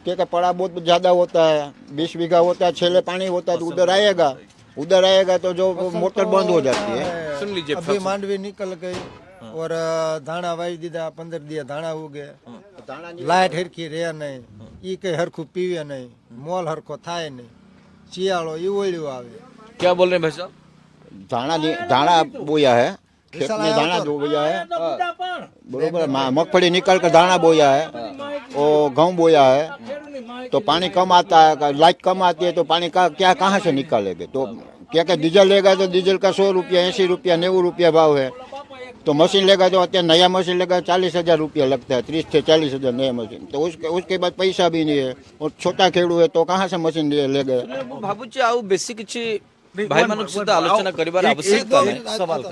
क्या पड़ा बहुत ज़्यादा होता है 20 बीघा होता है छेले पानी होता है तो उधर आएगा तो जो मोटर बंद हो जाती है। सुन लीजिए अभी मांडवी निकल गई और धाना वाई दीदा 15 दिया धाना उगे लाइट हरखी रे नहीं ई कई हरखू पीवे नहीं मोल हरखो थाय नहीं शियाळो ई ओळ्यो आवे क्या बोल रहे हैं भाई साहब? धाना बोया है खेत में दाना बोया है बरोबर मगफली निकल कर दाना बोया है और गेहूं बोया है तो पानी कम आता है लाइट कम आती है तो पानी का क्या कहाँ से निकालेंगे तो क्या क्या डीजल लेगा तो डीजल का 100 रुपया 80 रुपया 90 रुपया भाव है तो मशीन लेगा तो अत्यार नया मशीन लेगा 40,000 रुपया लगता है 30 से 40,000 नया मशीन तो उसके बाद पैसा भी नहीं है और छोटा खेड़ू है तो कहाँ से मशीन लेगा। भाबुची आउ बेसी किछि भाई मानक सहित आलोचना करिबार आवश्यकता नहीं सवाल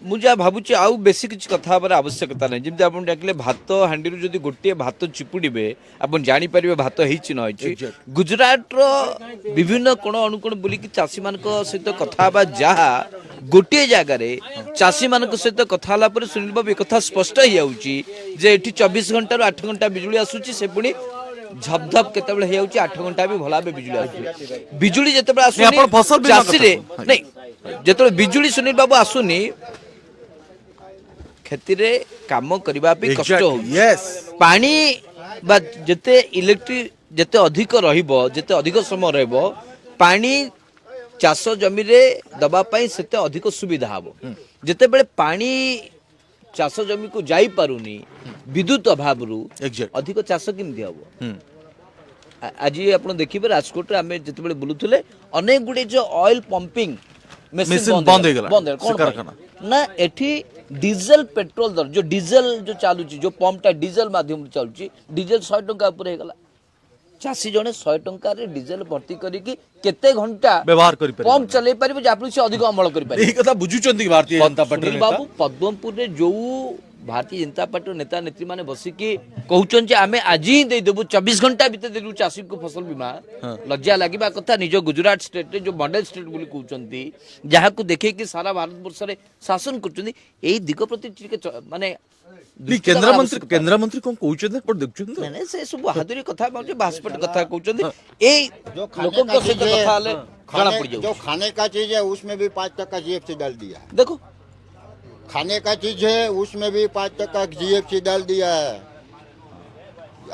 मुझे भाबुची आउ बेसी किछि कथा पर आवश्यकता नहीं जेमते आपण डाकले भात हांडी रु जदी गोटे भात चिपुडिबे आपण जानि परिबे भात हेछि न हेछि गुजरात रो विभिन्न कोण अनुकोण बोली कि चासी मानक सहित कथा बा जहा गोटे जगह रे चासी मानक सहित कथा हला पर सुनिल बाबू कथा स्पष्ट हो जाउची जे एठी 24 घंटा रु 8 घंटा बिजुली आसुची से पुनी झपझप केतेबेले हे होउची 8 घंटा भी भला बे बिजुली आसुची बिजुली जेतेबेले आसुनी आपण फसल बीमा चासी रे नहीं जेतेबेले बिजुली सुनिल बाबू आसुनी खेती रे काम करबा पे कष्ट हो यस पानी बा जेते इलेक्ट्रिक जेते अधिक रहिबो जेते अधिक समय रहबो पानी चाष जमी रे दबा पाई सेते अधिक सुविधा हबो जेते बेले पानी चाष जमी को जाई पारुनी विद्युत अभाव रु Exactly. अधिक चाष केमति हबो आज आपण देखिबे राजकोट रे आमे जेते बेले बुलुथले अनेक गुडे जो ऑयल पंपिंग मेसिन बंद हो गला बंद से कोन कारखाना ना एठी डीजल पेट्रोल दर जो डीजल जो चालुची जो पंपटा डीजल माध्यम चालुची डीजल 100 टंका ऊपर हे गला चासी जने 100 टंका रे डीजल भर्ती करिकी केते घंटा व्यवहार करि परिबे पंप चले परिबे जापलु से अधिक अमल करि परिबे एही कथा बुझुचंती भारतीय जनता पार्टी सुनील बाबू पद्मपुर रे जो भारतीय जनता पार्टी नेता नेत्री माने बसिकी कहउचन जे आमे आज ही दे देबु 24 घंटा भीतर देलु चासी को फसल बीमा लज्जा लागिबा कथा निज गुजरात स्टेट रे जो मॉडल स्टेट बोली कहउचंती जहा को देखे कि सारा भारत वर्ष रे शासन करचंती एही दिग प्रति माने केंद्र मंत्री कोन कहउचंती पर देखुचंती नहीं से सब बहादुरी कथा बाजे बासपट कथा कहउचंती ए लोगों को से कथा ले गाना पड़ जाउ जो खाने का चीज है उसमें भी 5% जीएसटी डाल दिया है देखो खाने का चीज है उसमें भी 5% जीएसटी डाल दिया है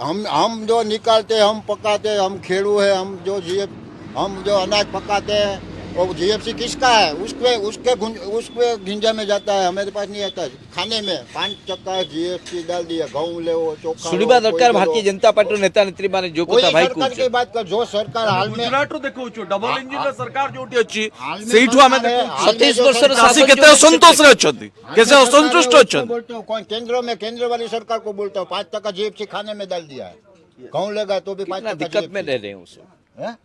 हम जो निकालते हम पकाते हम खेड़ू है हम जो अनाज पकाते हैं वो जीएफसी किसका है उसके गिंजा में जाता है हमारे पास नहीं आता खाने में 5% जीएसटी डाल दिया गेहूं ले वो चोखा सुनिबा दरकार भारतीय जनता पार्टी नेता नेत्री माने जो कथा भाई सरकार की बात कर जो सरकार हाल में गुजरात रो देखो डबल इंजिन रा सरकार जोटी अछि सेठु हमें देखो 27 वर्ष रो चासी शासन केते असंतोष रे अछंती कैसे असंतुष्ट अछंती बोलते हो कौन केंद्र वाली सरकार को बोलता हूँ 5% जीएसटी खाने में डाल दिया है गेहूं लेगा तो भी 5% दिक्कत में रह रहे हैं उसे हैं?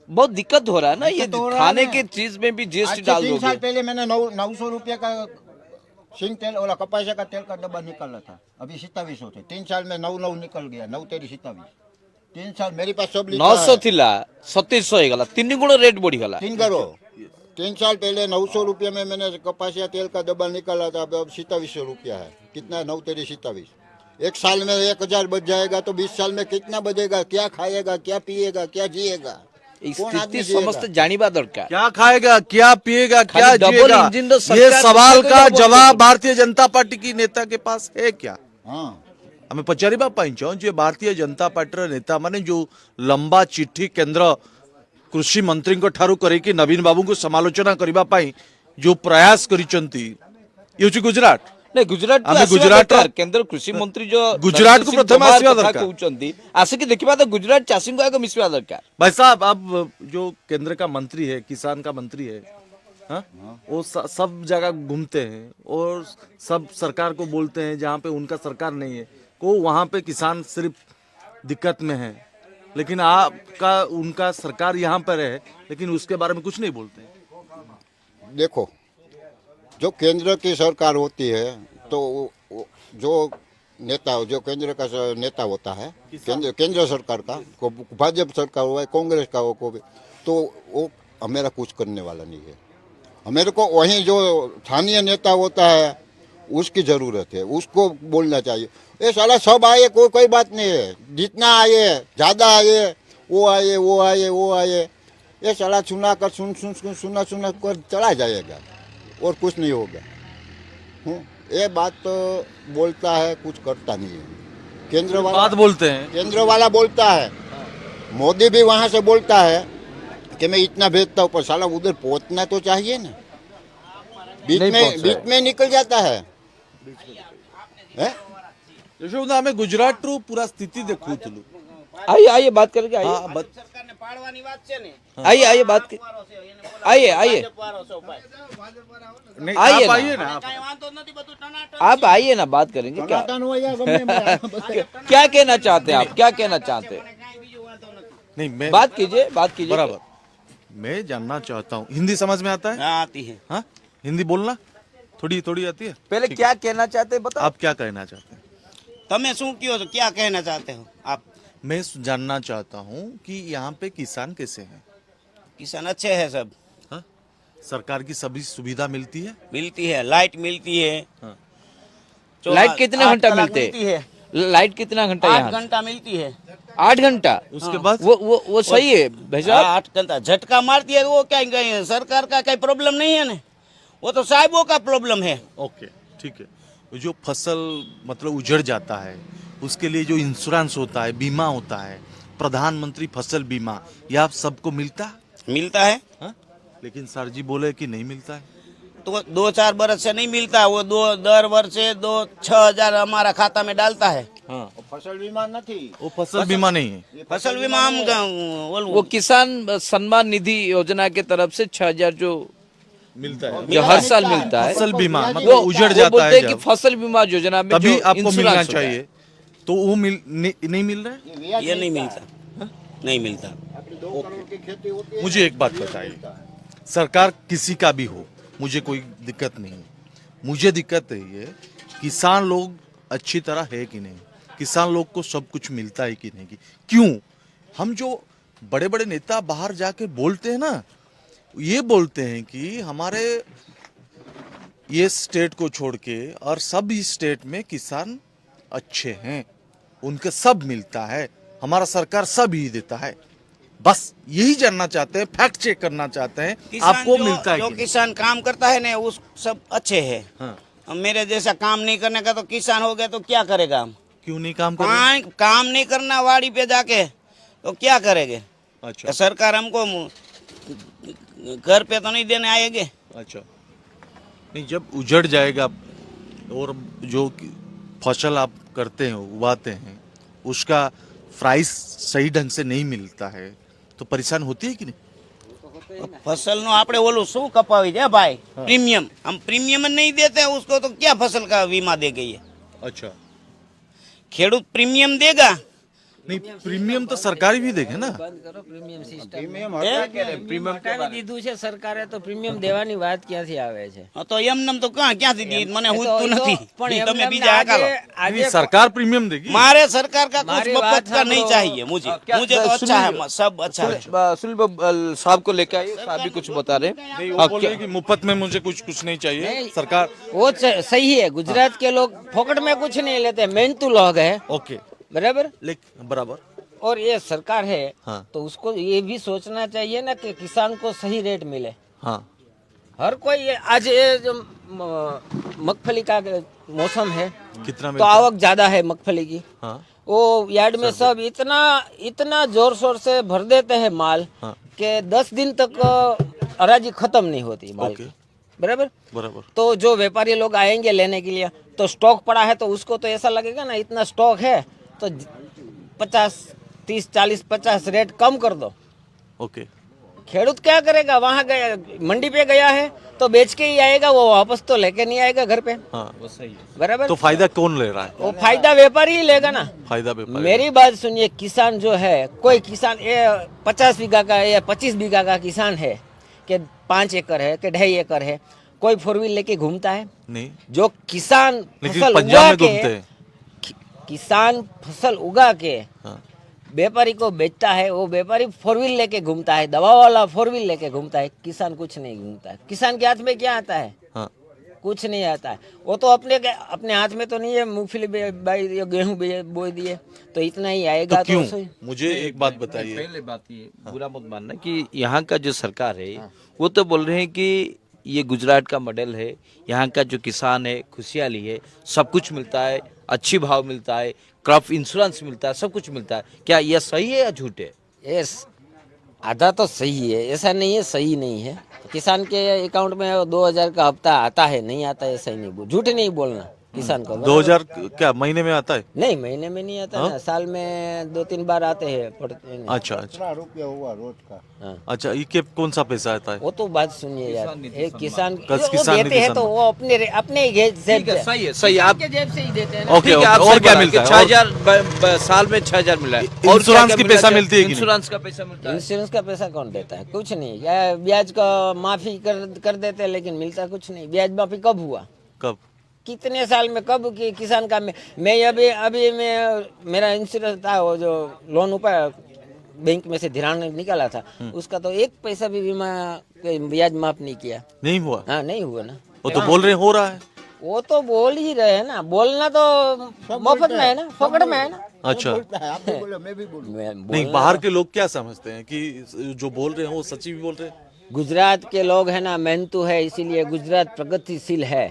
बहुत दिक्कत हो रहा है ना ये दिक्कत हो रहा है खाने ना। की चीज में भी आज जीएसटी से डाल 3 साल दोगे पहले मैंने 900 रुपये का सिंग तेल वाला कपासिया का तेल का डब्बा निकाला था अभी 2700 थे 3 साल में 9 निकल गया 9 तेरी 27 3 साल मेरे पास सब लिखा 900 थिला 2700 हो गला 3 गुण रेट बढ़ी गला 3 करो 3 साल पहले 900 रुपये में मैंने कपासिया तेल का डब्बा निकाला था, अब 2700 रुपया है। कितना है? 9 तेरी 27। एक साल में 1000 बच जाएगा तो 20 साल में कितना बचेगा? क्या खाएगा, क्या पिएगा, क्या जिएगा? এই कौन ସ୍ଥିତି आदमी जिएगा? ସମସ୍ତେ ଜାଣିବା ଦରକାର। क्या खाएगा, क्या पिएगा, क्या खाली डबल जिएगा, इंजन तो ये सरकार सवाल को का क्या बोलते जवाब हैं? भारतीय जनता पार्टी की नेता के पास है क्या? हाँ, ଆମେ ପଚାରିବା ପାଇଁ ଚାହୁଁ ଯେ ଭାରତୀୟ ଜନତା ପାର୍ଟିର ନେତାମାନେ ଯୋଉ ଲମ୍ବା ଚିଠି କେନ୍ଦ୍ର କୃଷି ମନ୍ତ୍ରୀଙ୍କ ଠାରୁ କରିକି ନବୀନ ବାବୁଙ୍କୁ ସମାଲୋଚନା କରିବା ପାଇଁ ଯୋଉ ପ୍ରୟାସ କରିଛନ୍ତି ଇଏ ହେଉଛି ଗୁଜରାଟ। नहीं गुजरात आमे आसिबा गुजरात दरकार। केंद्र कृषि मंत्री जो गुजरात को धर्मेन्द्र सिंह प्रथम तोमर आसिबा कथा दरकार। कहउचंती आसिक देखिबा तो गुजरात चाषी को आगे मिसवा दरकार। भाई साहब अब जो केंद्र का मंत्री है, किसान का मंत्री है, हाँ? वो सब जगह घूमते हैं और सब सरकार को बोलते हैं जहाँ पे उनका सरकार नहीं है को वहाँ पे किसान सिर्फ दिक्कत में है, लेकिन आपका उनका सरकार यहाँ पर है लेकिन उसके बारे में कुछ नहीं बोलते हैं। देखो, जो केंद्र की सरकार होती है तो जो नेता, जो केंद्र का नेता होता है, केंद्र सरकार का, को भाजपा सरकार हो, कांग्रेस का हो, को भी, तो वो हमारा कुछ करने वाला नहीं है। हमारे को वहीं जो स्थानीय नेता होता है उसकी जरूरत है, उसको बोलना चाहिए। ये साला सब आए, कोई बात नहीं है, जितना आए, ज्यादा आए, वो आए, वो आए, वो आए, ये साला सुना कर सुना कर चला जाएगा और कुछ नहीं होगा। ये बात तो बोलता है, कुछ करता नहीं है। केंद्र वाला बात बोलते हैं, केंद्र वाला बोलता है, मोदी भी वहां से बोलता है कि मैं इतना भेजता हूँ, पर साला उधर पहुंचना तो चाहिए ना, बीच में निकल जाता है। यशोदा हमें गुजरात रू पूरा स्थिति देखू तुलू। आइए आइए बात करके आइए। हाँ, आइए आइए बात कर, आइए आइए नहीं, आइए आप ना। आइए ना, आप आइए ना, बात करेंगे। क्या क्या कहना चाहते हैं आप, क्या कहना चाहते हैं? नहीं मैं बात कीजिए, बात कीजिए। बराबर मैं जानना चाहता हूँ, हिंदी समझ में आता है? आती है। हाँ, हिंदी बोलना थोड़ी थोड़ी आती है। पहले क्या कहना चाहते हैं बताओ। आप क्या कहना चाहते हैं? तमें शू क्यों तो क्या कहना चाहते हो आप? मैं जानना चाहता हूँ कि यहाँ पे किसान कैसे हैं? किसान अच्छे हैं सब, हाँ? सरकार की सभी सुविधा मिलती है? मिलती है, लाइट मिलती है। हाँ। लाइट कितने 8 घंटा कलाक मिलते मिलती हैं? है? लाइट कितना घंटा 8 यहाँ? घंटा मिलती है। 8 घंटा? उसके बाद वो सही है भाई साहब। 8 घंटा झटका मारती है, वो क्या कहीं सरकार का कोई प्रॉब्लम नहीं है ना, वो तो साहिबों का प्रॉब्लम है। ओके ठीक है। जो फसल मतलब उजड़ जाता है उसके लिए जो इंश्योरेंस होता है, बीमा होता है, प्रधानमंत्री फसल बीमा, यह आप सबको मिलता है? मिलता है हाँ? लेकिन सर जी बोले कि नहीं मिलता है। तो 2-4 बरस से नहीं मिलता, वो दर वर्ष से 2-6 हजार हमारा खाता में डालता है। हाँ, फसल बीमा नहीं, वो फसल बीमा नहीं है। फसल बीमा हम वो किसान सम्मान निधि योजना के तरफ से 6,000 जो मिलता है, जो हर साल मिलता है, फसल बीमा वो मतलब उजड़ जाता बोलते है हैं कि जब, फसल बीमा योजना में तभी जो आपको मिलना इंश्योरेंस होता है। चाहिए, तो वो नहीं मिल रहा है। ये नहीं मिलता, नहीं मिलता। मुझे एक बात बताइए, सरकार किसी का भी हो, मुझे कोई दिक्कत नहीं, मुझे दिक्कत है ये किसान लोग अच्छी तरह है कि नहीं, किसान लोग को सब कुछ मिलता है कि नहीं, क्यों हम जो बड़े बड़े नेता बाहर जाके बोलते हैं ना, ये बोलते हैं कि हमारे ये स्टेट को छोड़ के और सब ही स्टेट में किसान अच्छे हैं, उनके सब मिलता है, हमारा सरकार सब ही देता है। बस यही जानना चाहते हैं, फैक्ट चेक करना चाहते हैं, आपको मिलता है जो कि नहीं? किसान काम करता है ना, उस सब अच्छे है। हाँ। अब मेरे जैसा काम नहीं करने का तो किसान हो गया तो क्या करेगा हम? क्यों नहीं काम कर रहे? काम नहीं करना वाड़ी पे जाके तो क्या करेंगे? अच्छा सरकार हमको घर पे तो नहीं देने आएंगे। अच्छा, नहीं जब उजड़ जाएगा और जो फसल आप करते हैं, उगाते हैं, उसका प्राइस सही ढंग से नहीं मिलता है तो परेशान होती है कि नहीं? फसल नो आपने बोलो शू कपावी दे भाई, प्रीमियम हम प्रीमियम नहीं देते हैं उसको तो क्या फसल का बीमा दे गई है? अच्छा, खेडूत प्रीमियम देगा नहीं प्रीमियम तो सरकारी भी देखे ना બંધ કરો પ્રીમિયમ સિસ્ટમ પ્રીમિયમ પ્રીમિયમ હટાવી દીધું છે સરકારે તો પ્રીમિયમ દેવાની વાત ક્યાંથી આવે છે હા, તો એમનેમ તો ક્યાંથી દી મને એ તો- હુજતું એ તો- નથી પણ તમે એમને બીજા આકારો આજે नहीं, सरकार प्रीमियम देगी मारे सरकार का कुछ मारी मफत बात का नहीं हम चाहिए मुझे क्या- मुझे तो अच्छा है सब अच्छा है सुनील साहब को लेकर आइए, साहब भी कुछ बता रहे हैं। नहीं, हाँ, वो बोल क्या- रहे कि मुफ्त में मुझे कुछ नहीं चाहिए नहीं। सरकार वो सही है गुजरात के लोग फोकट में कुछ नहीं लेते मेहनतू लोग है ओके बराबर लेकिन बराबर और ये सरकार है हाँ। तो उसको ये भी सोचना चाहिए ना कि किसान को सही रेट मिले हाँ हर कोई आज ये जो मगफली का मौसम है कितना तो मिलता है? आवक ज्यादा है मगफली की हाँ वो यार्ड में सब इतना इतना जोर शोर से भर देते हैं माल हाँ। कि 10 दिन तक हराजी खत्म नहीं होती माल ओके। की बराबर बराबर तो जो व्यापारी लोग आएंगे लेने के लिए तो स्टॉक पड़ा है तो उसको तो ऐसा लगेगा ना इतना स्टॉक है तो 50 30 40 50 रेट कम कर दो ओके खेडूत क्या करेगा वहां गया मंडी पे गया है तो बेच के ही आएगा वो वापस तो लेके नहीं आएगा घर पे हाँ बराबर तो फायदा कौन ले रहा है वो फायदा व्यापारी ही लेगा ना फायदा व्यापारी मेरी बात सुनिए किसान जो है कोई किसान ये 50 बीघा का या 25 बीघा का किसान है कि 5 एकड़ है कि 2.5 एकड़ है कोई 4 व्हील लेके घूमता है नहीं जो किसान लेकिन फसल पंजाब उगा में के घूमते हैं किसान फसल उगा के हाँ व्यापारी को बेचता है वो व्यापारी 4 व्हील लेके घूमता है दवा वाला 4 व्हील लेके घूमता है किसान कुछ नहीं घूमता है किसान के हाथ में क्या आता है हाँ कुछ नहीं आता है वो तो अपने हाथ में तो नहीं है मूंगफली गेहूं बो दिए तो इतना ही आएगा तो क्यों सही। मुझे एक बात बताइए पहले बात ये बुरा मत मानना कि यहाँ का जो सरकार है वो तो बोल रहे हैं कि ये गुजरात का मॉडल है, यहाँ का जो किसान है खुशहाली है, सब कुछ मिलता है, अच्छी भाव मिलता है, क्रॉप इंश्योरेंस मिलता है, सब कुछ मिलता है। क्या यह सही है या झूठ है? यस आधा तो सही है ऐसा नहीं है सही नहीं है किसान के अकाउंट में 2000 का हफ्ता आता है नहीं आता है सही नहीं झूठ नहीं बोलना किसान को 2000 क्या महीने में आता है नहीं महीने में नहीं आता ना साल में 2-3 बार आते हैं पड़ते हैं। अच्छा अच्छा रुपया हुआ रोज का हाँ। अच्छा ये कौन सा पैसा आता है वो तो बात सुनिए यार एक किसान कस वो किसान देते निधि हैं तो सम्मान। वो अपने ही जेब से सही है, सही है। आप के जेब से ही देते हैं ना। ओके ठीक है, आप और सही क्या बोला मिलता कि है 6000 साल में 6000 मिला है। और इंश्योरेंस क्या-क्या की मिला पैसा है? मिलती है कि नहीं? इंश्योरेंस का पैसा मिलता है। इंश्योरेंस का पैसा कौन देता है कुछ नहीं या ब्याज का माफी कर देते हैं लेकिन मिलता कुछ नहीं ब्याज माफी कब हुआ कब कितने साल में कब कि किसान का मैं अभी मैं मेरा इंश्योरेंस था वो जो लोन ऊपर बैंक में से धिराण निकाला था उसका तो 1 पैसा भी बीमा ब्याज माफ नहीं किया नहीं हुआ हाँ नहीं हुआ ना वो तो बोल रहे हो रहा है वो तो बोल ही रहे हैं ना बोलना तो मुफ्त में है ना फोकट में है ना अच्छा आप भी बोलो मैं भी बोलूं मैं नहीं बोलना- बाहर के लोग क्या समझते हैं कि जो बोल रहे हैं वो सच्ची भी बोल रहे हैं गुजरात के लोग है ना मेहनतू है इसीलिए गुजरात प्रगतिशील है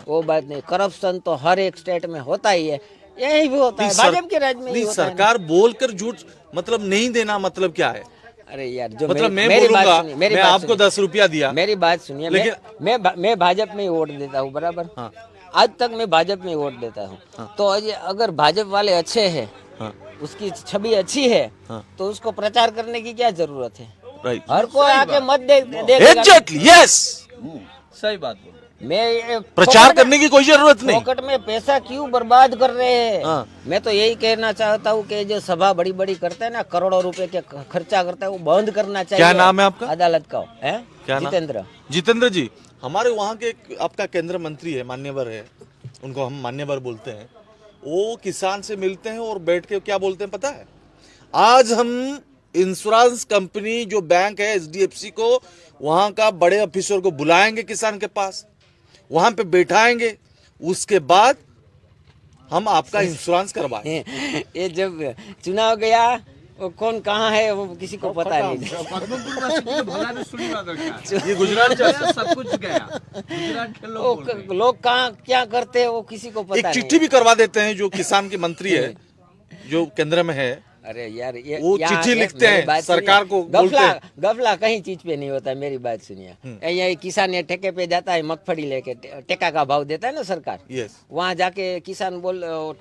वो बात नहीं करप्शन तो हर एक स्टेट में होता ही है यही भी होता है नहीं, भाजपा के राज्य में ही नहीं होता है ना। सरकार बोलकर झूठ मतलब नहीं देना मतलब क्या है अरे यार जो मतलब मैं मेरी बात बोलूंगा सुनिए, मेरी मैं बात आपको सुनिए। 10 रुपया दिया मेरी बात सुनिए लेकिन- मैं भाजपा में ही वोट देता हूँ बराबर हाँ। आज तक मैं भाजपा में ही वोट देता हूँ तो अगर भाजपा वाले अच्छे हैं हाँ उसकी छवि अच्छी है हाँ। तो उसको प्रचार करने की क्या जरूरत है राइट हर कोई आके मत देगा एग्जैक्टली यस सही बात बोल। मैं ये प्रचार फोकट में- करने की कोई जरूरत नहीं पॉकेट में पैसा क्यों बर्बाद कर रहे हैं हाँ। मैं तो यही कहना चाहता हूँ कि जो सभा बड़ी बड़ी करते हैं ना करोड़ों रुपए के खर्चा करता है वो बंद करना चाहिए क्या नाम है आपका? अदालत का है क्या नाम? जितेंद्र जितेंद्र जी हमारे वहाँ के आपका केंद्र मंत्री है मान्यवर है उनको हम मान्यवर बोलते हैं वो किसान से मिलते हैं और बैठ के क्या बोलते हैं पता है आज हम इंश्योरेंस कंपनी जो बैंक है HDFC को वहाँ का बड़े ऑफिसर को बुलाएंगे किसान के पास वहाँ पे बैठाएंगे उसके बाद हम आपका इंश्योरेंस करवाएंगे ये जब चुनाव गया वो कौन कहाँ है वो किसी को पता नहीं ये गुजरात का सब कुछ गया गुजरात के लोग लोग कहाँ क्या करते हैं वो किसी को एक पता चिट्ठी नहीं भी करवा देते हैं जो किसान के मंत्री है जो केंद्र में है अरे यार ये वो यहाँ चिट्ठी एक लिखते मेरी हैं, बात सरकार सुनिए। को बोलते हैं। गफला कहीं चीज पे नहीं होता मेरी बात सुनिए यहाँ किसान ये ठेके पे जाता है मगफली लेके टेका का भाव देता है ना सरकार यस वहाँ जाके किसान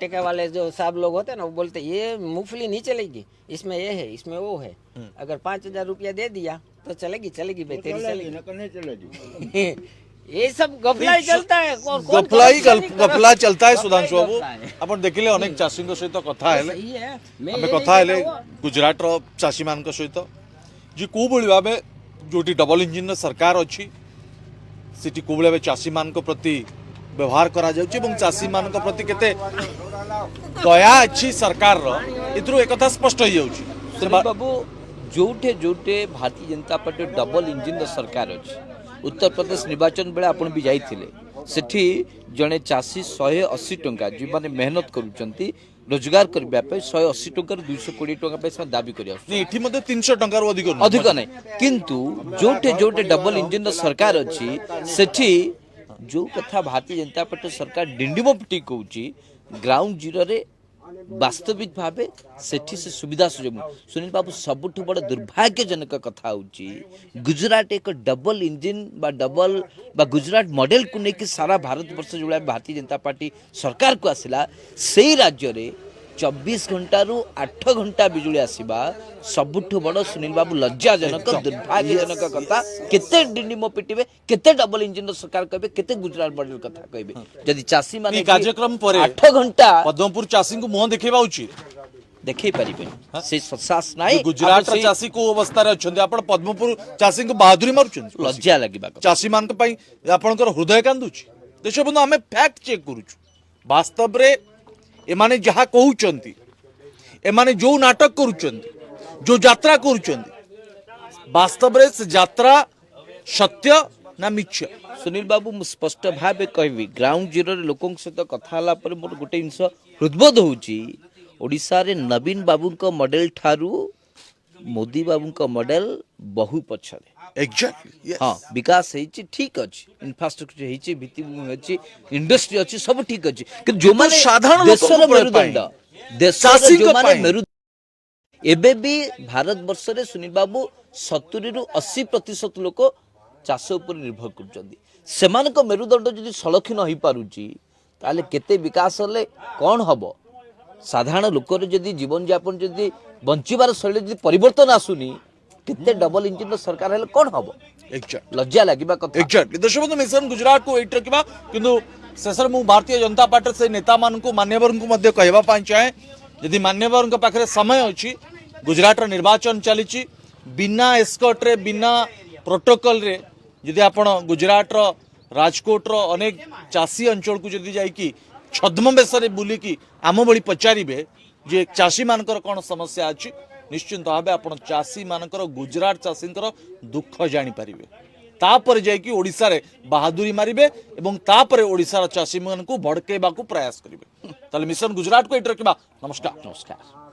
टेके वाले जो साहब लोग होते हैं ना वो बोलते हैं, ये मूंगफली नहीं चलेगी इसमें ये है इसमें वो है अगर 5000 रुपया दे दिया तो चलेगी भाई तेरी चलेगी नकल नहीं चलेगी ये सब गफला ही चलता है कौन गफला ही corruption नहीं गफला चलता है सुधांशु बाबू गफला है। आपण देखिले अनेक चाषी सहित कथा हेले सही है मैं आमे ये कथा नहीं हेले कहता हूँ। गुजरात रो चाषी मान सहित जी को भली भाबे जोटी डबल इंजिन सरकार अछि सिटी को भली भाबे चाषी मान प्रति व्यवहार करा जाउछि एवं चाषी मान प्रति केते दया अछि सरकार रो इतरु एक कथा स्पष्ट हो जाउछि सुनील बाबू Jote Jote Bharatiya Janata party double engine सरकार अच्छी उत्तर प्रदेश निर्वाचन बेले आपण भी जाइथिले सेठी जड़े चाषी 180 टंका जो माने मेहनत करूचंती रोजगार करबा पे 180 टंका 220 टंका पे से दाबी करिया नहीं एठी मध्ये 300 टंका रो अधिक अधिक नहीं किंतु जोटे जोटे डबल इंजिन सरकार अच्छी सेठी जो कथा भारतीय जनता पार्टी सरकार डिंडिमो पिटी कहूची ग्राउंड जीरो रे वास्तविक भावे सेठी से सुविधा सुजोग सुनील बाबू सबुठ बड़ दुर्भाग्यजनक कथा होची गुजरात एक डबल इंजिन बा डबल बा गुजरात मॉडल को लेकिन सारा भारत वर्ष जो भारतीय जनता पार्टी सरकार को आसिला सेही राज्य रे 24 घंटा रु 8 घंटा बिजुली आसीबा सबुठ बड़ सुनील बाबू लज्जाजनक दुर्भाग्यजनक कथा केते डिंडिमो पिटिबे केते डबल इंजिन सरकार कहबे केते गुजरात मॉडल कथा कहबे जदि चासी माने कार्यक्रम परे 8 घंटा पद्मपुर चाषी को मुह देखेबा उचित देखै परिबे से ससास नाही गुजरात चाषी को अवस्था रे अछंती आपण पद्मपुर चाषी को बहादुरी मारुछन लज्जा लागिबा चाषी मान पई आपणकर हृदय कांदुची देशबंधु आमे फैक्ट चेक करूछु वास्तव रे एमाने जहा कहउचंती एमाने जो नाटक करूचंती जो यात्रा करूचंती वास्तव रे से यात्रा सत्य ना मिथ्या सुनील बाबू मु स्पष्ट भावे कहबी ग्राउंड जीरो रे लोकन सहित कथा हला पर मोर गोटे जिंस हृदबोध होउची ओडिसा रे नवीन बाबू को मॉडल ठारू मोदी बाबू को मॉडल बहु पछरे एग्जैक्टली हाँ विकास हेची ठीक अछि इंफ्रास्ट्रक्चर हेची भित्तिभूमि अछि इंडस्ट्री अछि सब ठीक अछि कि जो माने साधारण देशर लोकन मेरुदंड देशर चाषी जो को माने पाई। मेरु एबे भी भारत वर्ष रे सुनील बाबू 70 रु 80% लोक चाष उपर निर्भर करछन्ती सेमानक मेरुदंड जदि सलखी न होई पारुची ताले केते विकास हले कोन हबो साधारण लोकर जदि जीवन यापन जदि बंचिबार शैली जदि परिवर्तन आसुनी केते डबल इंजिन सरकार हेले कोन हबो एग्जैक्ट लज्जा लागिबा कथा एग्जैक्टली देशबंधु मिशन गुजरात को एट रखिबा किंतु शेषर मु भारतीय जनता पार्टी से नेता मान को मान्यवर को मध्य कहबा पाई चाहे यदि मान्यवर को पाखरे समय अछि गुजरात रो निर्वाचन चलीची बिना एस्कॉट रे बिना प्रोटोकॉल रे यदि आपण गुजरात रो राजकोट रो अनेक चाषी अंचल को यदि जाई की छद्म बेसरे बुली की आम बड़ी पचारिबे जे चाषी मानकर कोन समस्या अछि निश्चिंत भावे आपण चाषी मानकर गुजरात चाषींकर दुख जानी पारिबे तापर जाई की ओडिसा रे बहादुरी मारिबे एवं तापर ओडिसा रो चाषी मान को भड़केबा को प्रयास करिवे ताले मिशन गुजरात को एट रखिबा नमस्कार नमस्कार